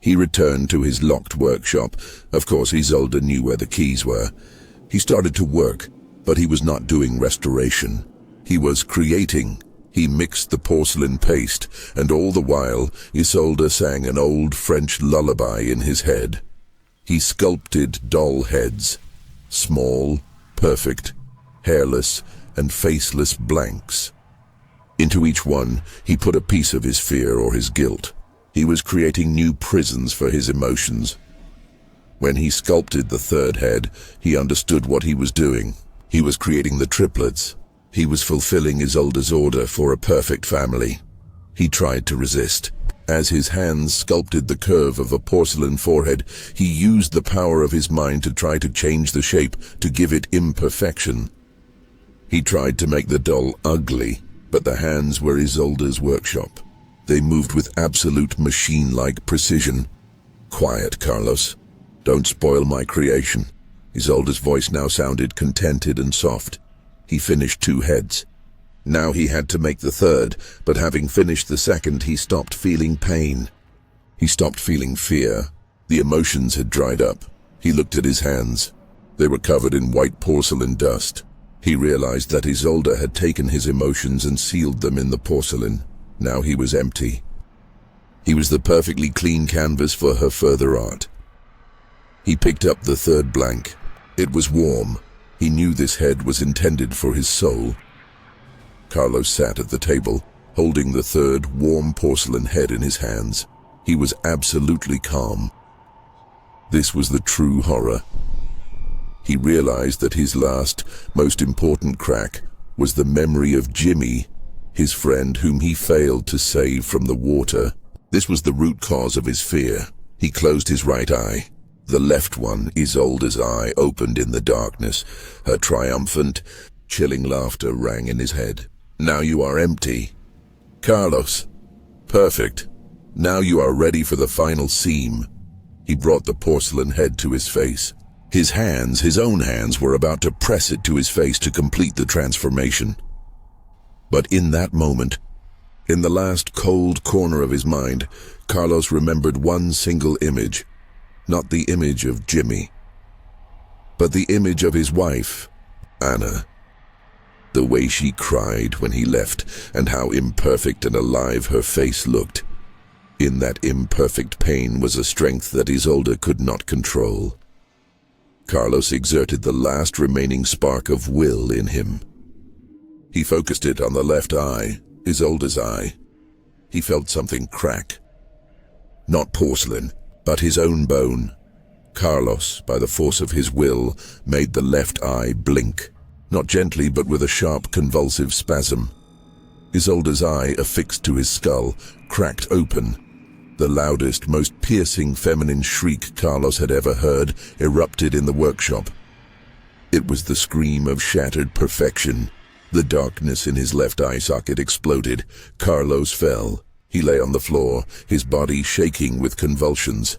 He returned to his locked workshop. Of course, Isolde knew where the keys were. He started to work, but he was not doing restoration. He was creating. He mixed the porcelain paste, and all the while, Isolde sang an old French lullaby in his head. He sculpted doll heads, small, perfect, hairless, and faceless blanks. Into each one, he put a piece of his fear or his guilt. He was creating new prisons for his emotions. When he sculpted the third head, he understood what he was doing. He was creating the triplets. He was fulfilling Isolde's order for a perfect family. He tried to resist. As his hands sculpted the curve of a porcelain forehead, he used the power of his mind to try to change the shape, to give it imperfection. He tried to make the doll ugly, but the hands were Isolde's workshop. They moved with absolute machine-like precision. "Quiet, Carlos. Don't spoil my creation." Isolde's voice now sounded contented and soft. He finished 2 heads. Now he had to make the third, but having finished the second, he stopped feeling pain. He stopped feeling fear. The emotions had dried up. He looked at his hands. They were covered in white porcelain dust. He realized that Isolde had taken his emotions and sealed them in the porcelain. Now he was empty. He was the perfectly clean canvas for her further art. He picked up the third blank. It was warm. He knew this head was intended for his soul. Carlos sat at the table, holding the third warm porcelain head in his hands. He was absolutely calm. This was the true horror. He realized that his last, most important crack was the memory of Jimmy, his friend whom he failed to save from the water. This was the root cause of his fear. He closed his right eye. The left one, Isolde's eye, opened in the darkness. Her triumphant, chilling laughter rang in his head. "Now you are empty. Carlos. Perfect. Now you are ready for the final seam." He brought the porcelain head to his face. His hands, his own hands, were about to press it to his face to complete the transformation. But in that moment, in the last cold corner of his mind, Carlos remembered one single image. Not the image of Jimmy, but the image of his wife, Anna. The way she cried when he left, and how imperfect and alive her face looked. In that imperfect pain was a strength that Isolde could not control. Carlos exerted the last remaining spark of will in him. He focused it on the left eye, Isolde's eye. He felt something crack. Not porcelain, but his own bone. Carlos, by the force of his will, made the left eye blink, not gently but with a sharp convulsive spasm. Isolde's eye, affixed to his skull, cracked open. The loudest, most piercing feminine shriek Carlos had ever heard erupted in the workshop. It was the scream of shattered perfection. The darkness in his left eye socket exploded. Carlos fell. He lay on the floor, his body shaking with convulsions.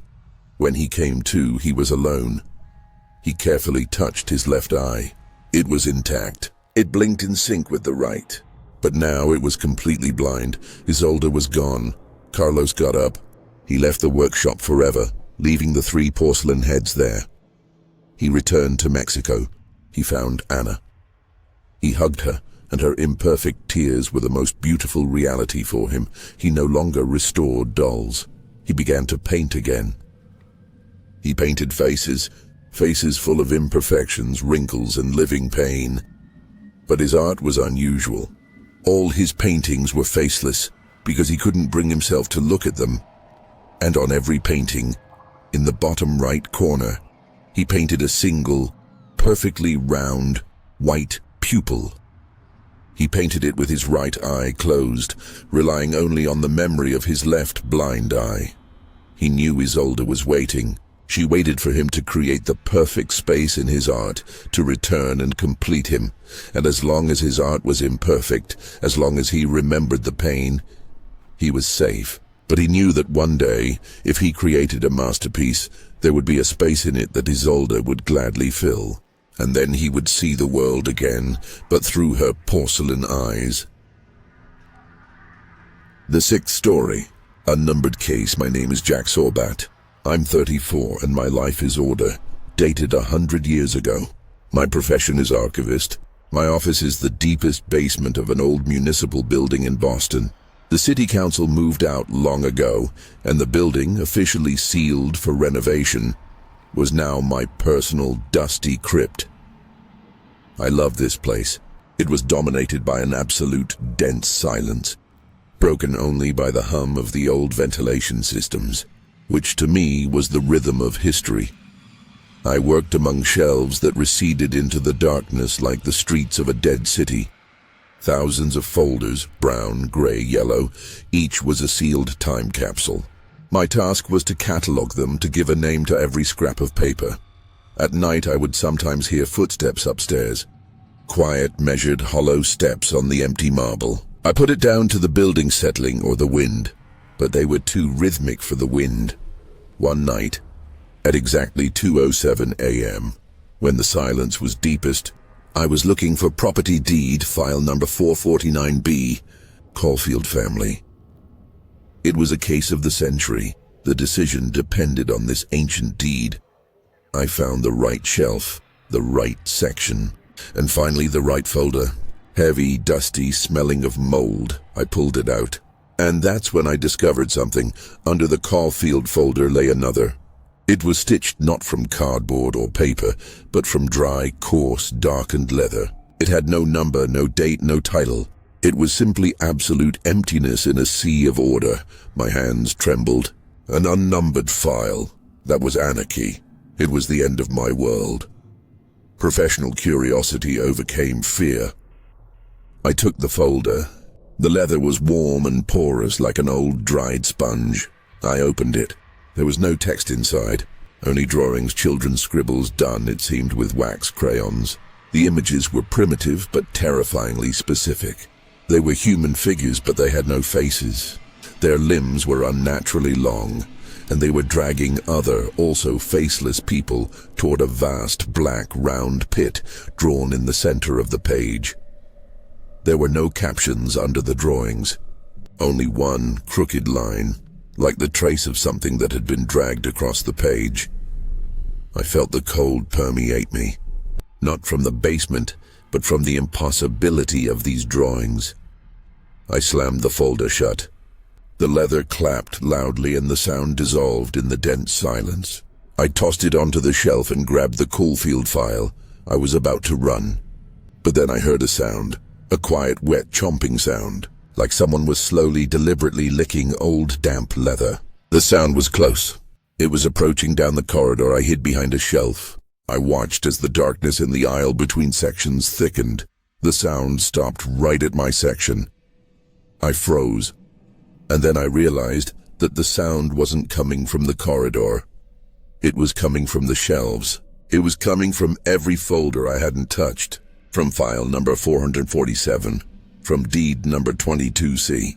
When he came to, he was alone. He carefully touched his left eye. It was intact. It blinked in sync with the right. But now it was completely blind. Isolde was gone. Carlos got up. He left the workshop forever, leaving the 3 porcelain heads there. He returned to Mexico. He found Anna. He hugged her, and her imperfect tears were the most beautiful reality for him. He no longer restored dolls. He began to paint again. He painted faces full of imperfections, wrinkles, and living pain. But his art was unusual. All his paintings were faceless, because he couldn't bring himself to look at them. And on every painting, in the bottom right corner, he painted a single, perfectly round, white pupil. He painted it with his right eye closed, relying only on the memory of his left blind eye. He knew Isolde was waiting. She waited for him to create the perfect space in his art, to return and complete him. And as long as his art was imperfect, as long as he remembered the pain, he was safe. But he knew that one day, if he created a masterpiece, there would be a space in it that Isolde would gladly fill. And then he would see the world again, but through her porcelain eyes. The 6th story. Unnumbered case. My name is Jack Sorbat. I'm 34 and my life is order, dated 100 years ago. My profession is archivist. My office is the deepest basement of an old municipal building in Boston. The city council moved out long ago, and the building, officially sealed for renovation, was now my personal dusty crypt. I love this place. It was dominated by an absolute dense silence, broken only by the hum of the old ventilation systems, which to me was the rhythm of history. I worked among shelves that receded into the darkness like the streets of a dead city. Thousands of folders, brown, gray, yellow, each was a sealed time capsule. My task was to catalog them, to give a name to every scrap of paper. At night I would sometimes hear footsteps upstairs. Quiet, measured, hollow steps on the empty marble. I put it down to the building settling or the wind, but they were too rhythmic for the wind. One night, at exactly 2:07 a.m., when the silence was deepest, I was looking for property deed file number 449B, Caulfield family. It was a case of the century. The decision depended on this ancient deed. I found the right shelf, the right section, and finally the right folder. Heavy, dusty, smelling of mold. I pulled it out. And that's when I discovered something. Under the Caulfield folder lay another. It was stitched not from cardboard or paper, but from dry, coarse, darkened leather. It had no number, no date, no title. It was simply absolute emptiness in a sea of order. My hands trembled. An unnumbered file. That was anarchy. It was the end of my world. Professional curiosity overcame fear. I took the folder. The leather was warm and porous like an old dried sponge. I opened it. There was no text inside, only drawings, children's scribbles done, it seemed, with wax crayons. The images were primitive but terrifyingly specific. They were human figures, but they had no faces. Their limbs were unnaturally long, and they were dragging other, also faceless people toward a vast black round pit drawn in the center of the page. There were no captions under the drawings, only one crooked line, like the trace of something that had been dragged across the page. I felt the cold permeate me, not from the basement, but from the impossibility of these drawings. I slammed the folder shut. The leather clapped loudly and the sound dissolved in the dense silence. I tossed it onto the shelf and grabbed the Caulfield file. I was about to run. But then I heard a sound, a quiet, wet chomping sound, like someone was slowly, deliberately licking old, damp leather. The sound was close. It was approaching down the corridor. I hid behind a shelf. I watched as the darkness in the aisle between sections thickened. The sound stopped right at my section. I froze. And then I realized that the sound wasn't coming from the corridor. It was coming from the shelves. It was coming from every folder I hadn't touched. From file number 447. From deed number 22C.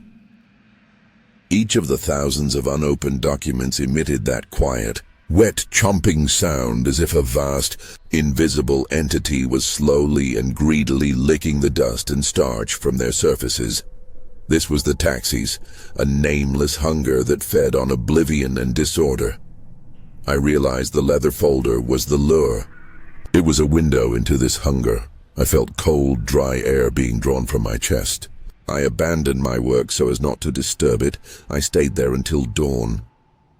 Each of the thousands of unopened documents emitted that quiet, wet chomping sound as if a vast, invisible entity was slowly and greedily licking the dust and starch from their surfaces. This was the taxis, a nameless hunger that fed on oblivion and disorder. I realized the leather folder was the lure. It was a window into this hunger. I felt cold, dry air being drawn from my chest. I abandoned my work so as not to disturb it. I stayed there until dawn.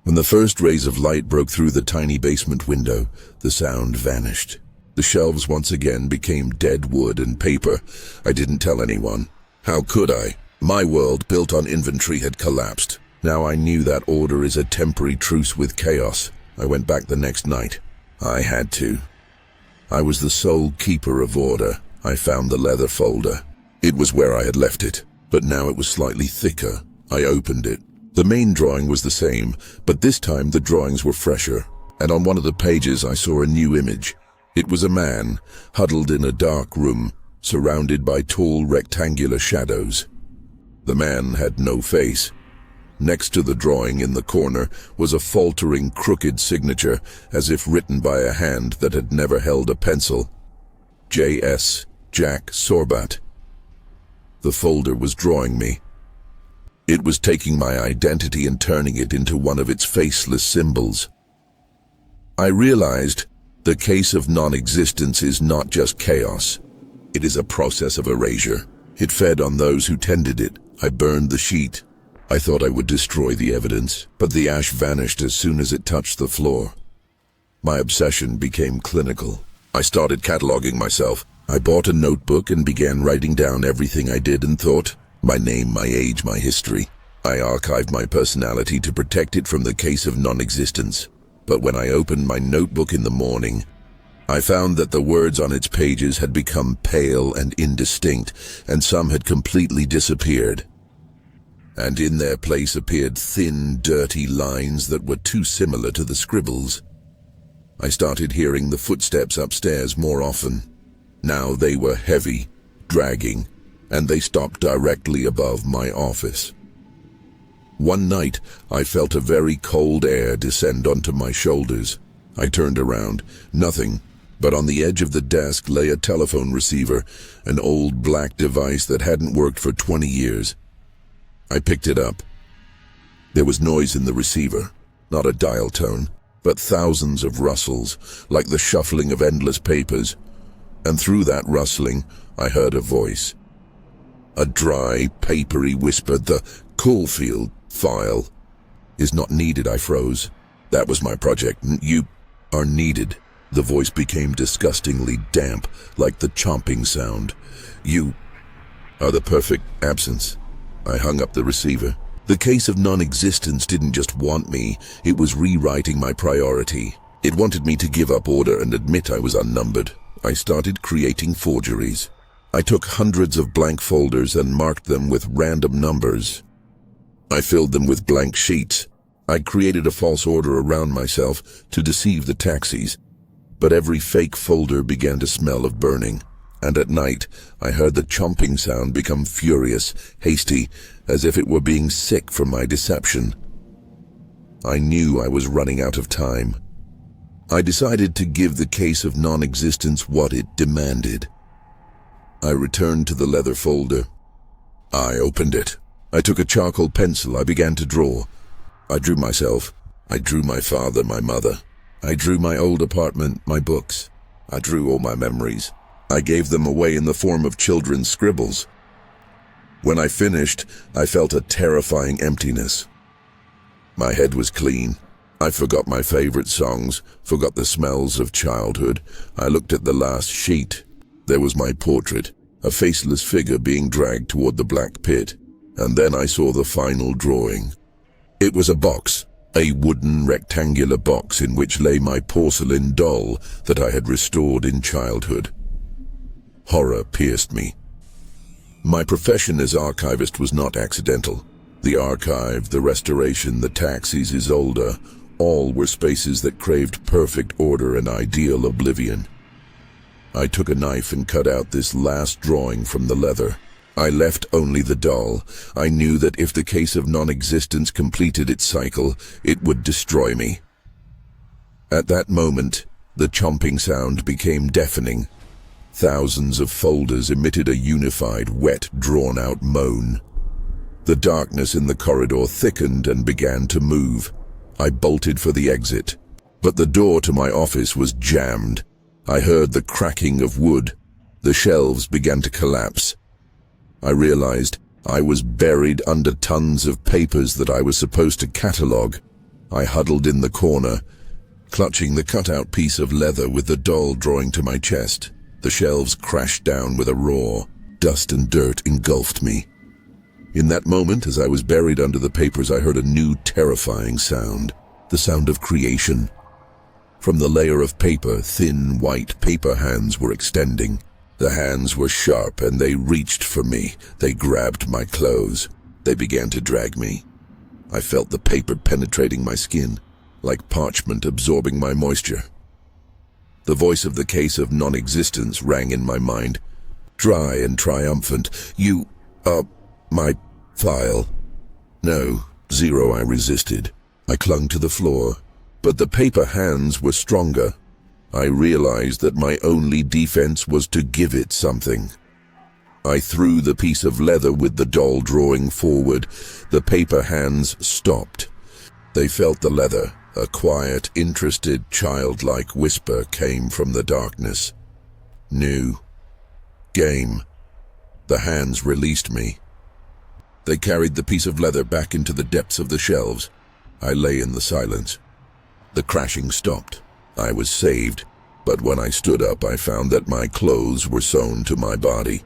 When the first rays of light broke through the tiny basement window, the sound vanished. The shelves once again became dead wood and paper. I didn't tell anyone. How could I? My world, built on inventory, had collapsed. Now I knew that order is a temporary truce with chaos. I went back the next night. I had to. I was the sole keeper of order. I found the leather folder. It was where I had left it, but now it was slightly thicker. I opened it. The main drawing was the same, but this time the drawings were fresher, and on one of the pages I saw a new image. It was a man, huddled in a dark room, surrounded by tall rectangular shadows. The man had no face. Next to the drawing in the corner was a faltering, crooked signature, as if written by a hand that had never held a pencil. J.S. Jack Sorbat. The folder was drawing me. It was taking my identity and turning it into one of its faceless symbols. I realized the case of non-existence is not just chaos. It is a process of erasure. It fed on those who tended it. I burned the sheet. I thought I would destroy the evidence, but the ash vanished as soon as it touched the floor. My obsession became clinical. I started cataloging myself. I bought a notebook and began writing down everything I did and thought. My name, my age, my history. I archived my personality to protect it from the case of non-existence. But when I opened my notebook in the morning, I found that the words on its pages had become pale and indistinct, and some had completely disappeared. And in their place appeared thin, dirty lines that were too similar to the scribbles. I started hearing the footsteps upstairs more often. Now they were heavy, dragging, and they stopped directly above my office. One night, I felt a very cold air descend onto my shoulders. I turned around. Nothing. But on the edge of the desk lay a telephone receiver, an old black device that hadn't worked for 20 years. I picked it up. There was noise in the receiver, not a dial tone, but thousands of rustles, like the shuffling of endless papers. And through that rustling, I heard a voice. A dry, papery whisper, "The Caulfield file is not needed." I froze. That was my project. "You are needed." The voice became disgustingly damp, like the chomping sound. "You are the perfect absence." I hung up the receiver. The case of non-existence didn't just want me, it was rewriting my priority. It wanted me to give up order and admit I was unnumbered. I started creating forgeries. I took hundreds of blank folders and marked them with random numbers. I filled them with blank sheets. I created a false order around myself to deceive the taxis. But every fake folder began to smell of burning. And at night, I heard the chomping sound become furious, hasty, as if it were being sick from my deception. I knew I was running out of time. I decided to give the case of non-existence what it demanded. I returned to the leather folder. I opened it. I took a charcoal pencil. I began to draw. I drew myself. I drew my father, my mother. I drew my old apartment, my books. I drew all my memories. I gave them away in the form of children's scribbles. When I finished, I felt a terrifying emptiness. My head was clean. I forgot my favorite songs, forgot the smells of childhood. I looked at the last sheet. There was my portrait, a faceless figure being dragged toward the black pit. And then I saw the final drawing. It was a box, a wooden rectangular box in which lay my porcelain doll that I had restored in childhood. Horror pierced me. My profession as archivist was not accidental. The archive, the restoration, the taxis, Isolde, all were spaces that craved perfect order and ideal oblivion. I took a knife and cut out this last drawing from the leather. I left only the doll. I knew that if the case of non-existence completed its cycle, it would destroy me. At that moment, the chomping sound became deafening. Thousands of folders emitted a unified, wet, drawn-out moan. The darkness in the corridor thickened and began to move. I bolted for the exit, but the door to my office was jammed. I heard the cracking of wood. The shelves began to collapse. I realized I was buried under tons of papers that I was supposed to catalog. I huddled in the corner, clutching the cut-out piece of leather with the doll drawing to my chest. The shelves crashed down with a roar. Dust and dirt engulfed me. In that moment, as I was buried under the papers, I heard a new terrifying sound, the sound of creation. From the layer of paper, thin, white paper hands were extending. The hands were sharp and they reached for me. They grabbed my clothes. They began to drag me. I felt the paper penetrating my skin, like parchment absorbing my moisture. The voice of the case of non-existence rang in my mind, dry and triumphant. "You are my file." "No, Zero," I resisted. I clung to the floor, but the paper hands were stronger. I realized that my only defense was to give it something. I threw the piece of leather with the doll drawing forward. The paper hands stopped. They felt the leather. A quiet, interested, childlike whisper came from the darkness. "New. Game." The hands released me. They carried the piece of leather back into the depths of the shelves. I lay in the silence. The crashing stopped. I was saved, but when I stood up, I found that my clothes were sewn to my body.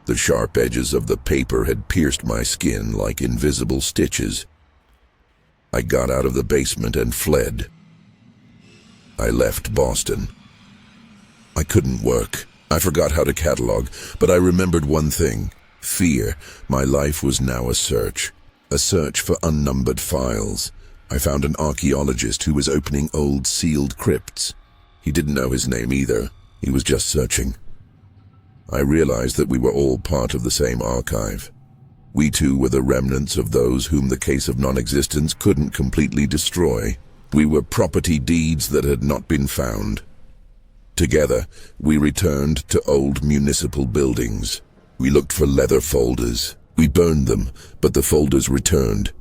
The sharp edges of the paper had pierced my skin like invisible stitches. I got out of the basement and fled. I left Boston. I couldn't work. I forgot how to catalog, but I remembered one thing: fear. My life was now a search for unnumbered files. I found an archaeologist who was opening old sealed crypts. He didn't know his name either. He was just searching. I realized that we were all part of the same archive. We too were the remnants of those whom the case of non-existence couldn't completely destroy. We were property deeds that had not been found. Together, we returned to old municipal buildings. We looked for leather folders. We burned them, but the folders returned.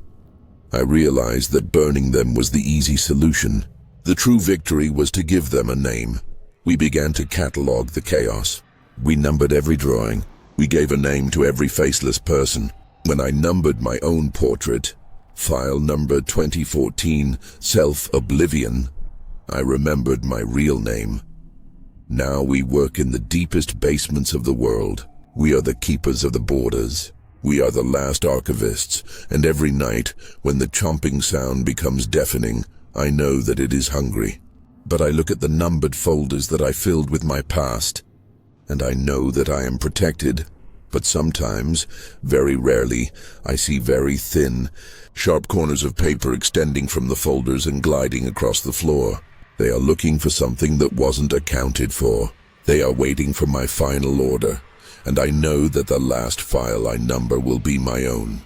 I realized that burning them was the easy solution. The true victory was to give them a name. We began to catalog the chaos. We numbered every drawing. We gave a name to every faceless person. When I numbered my own portrait, file number 2014, Self-Oblivion, I remembered my real name. Now we work in the deepest basements of the world. We are the keepers of the borders. We are the last archivists, and every night, when the chomping sound becomes deafening, I know that it is hungry. But I look at the numbered folders that I filled with my past, and I know that I am protected. But sometimes, very rarely, I see very thin, sharp corners of paper extending from the folders and gliding across the floor. They are looking for something that wasn't accounted for. They are waiting for my final order, and I know that the last file I number will be my own.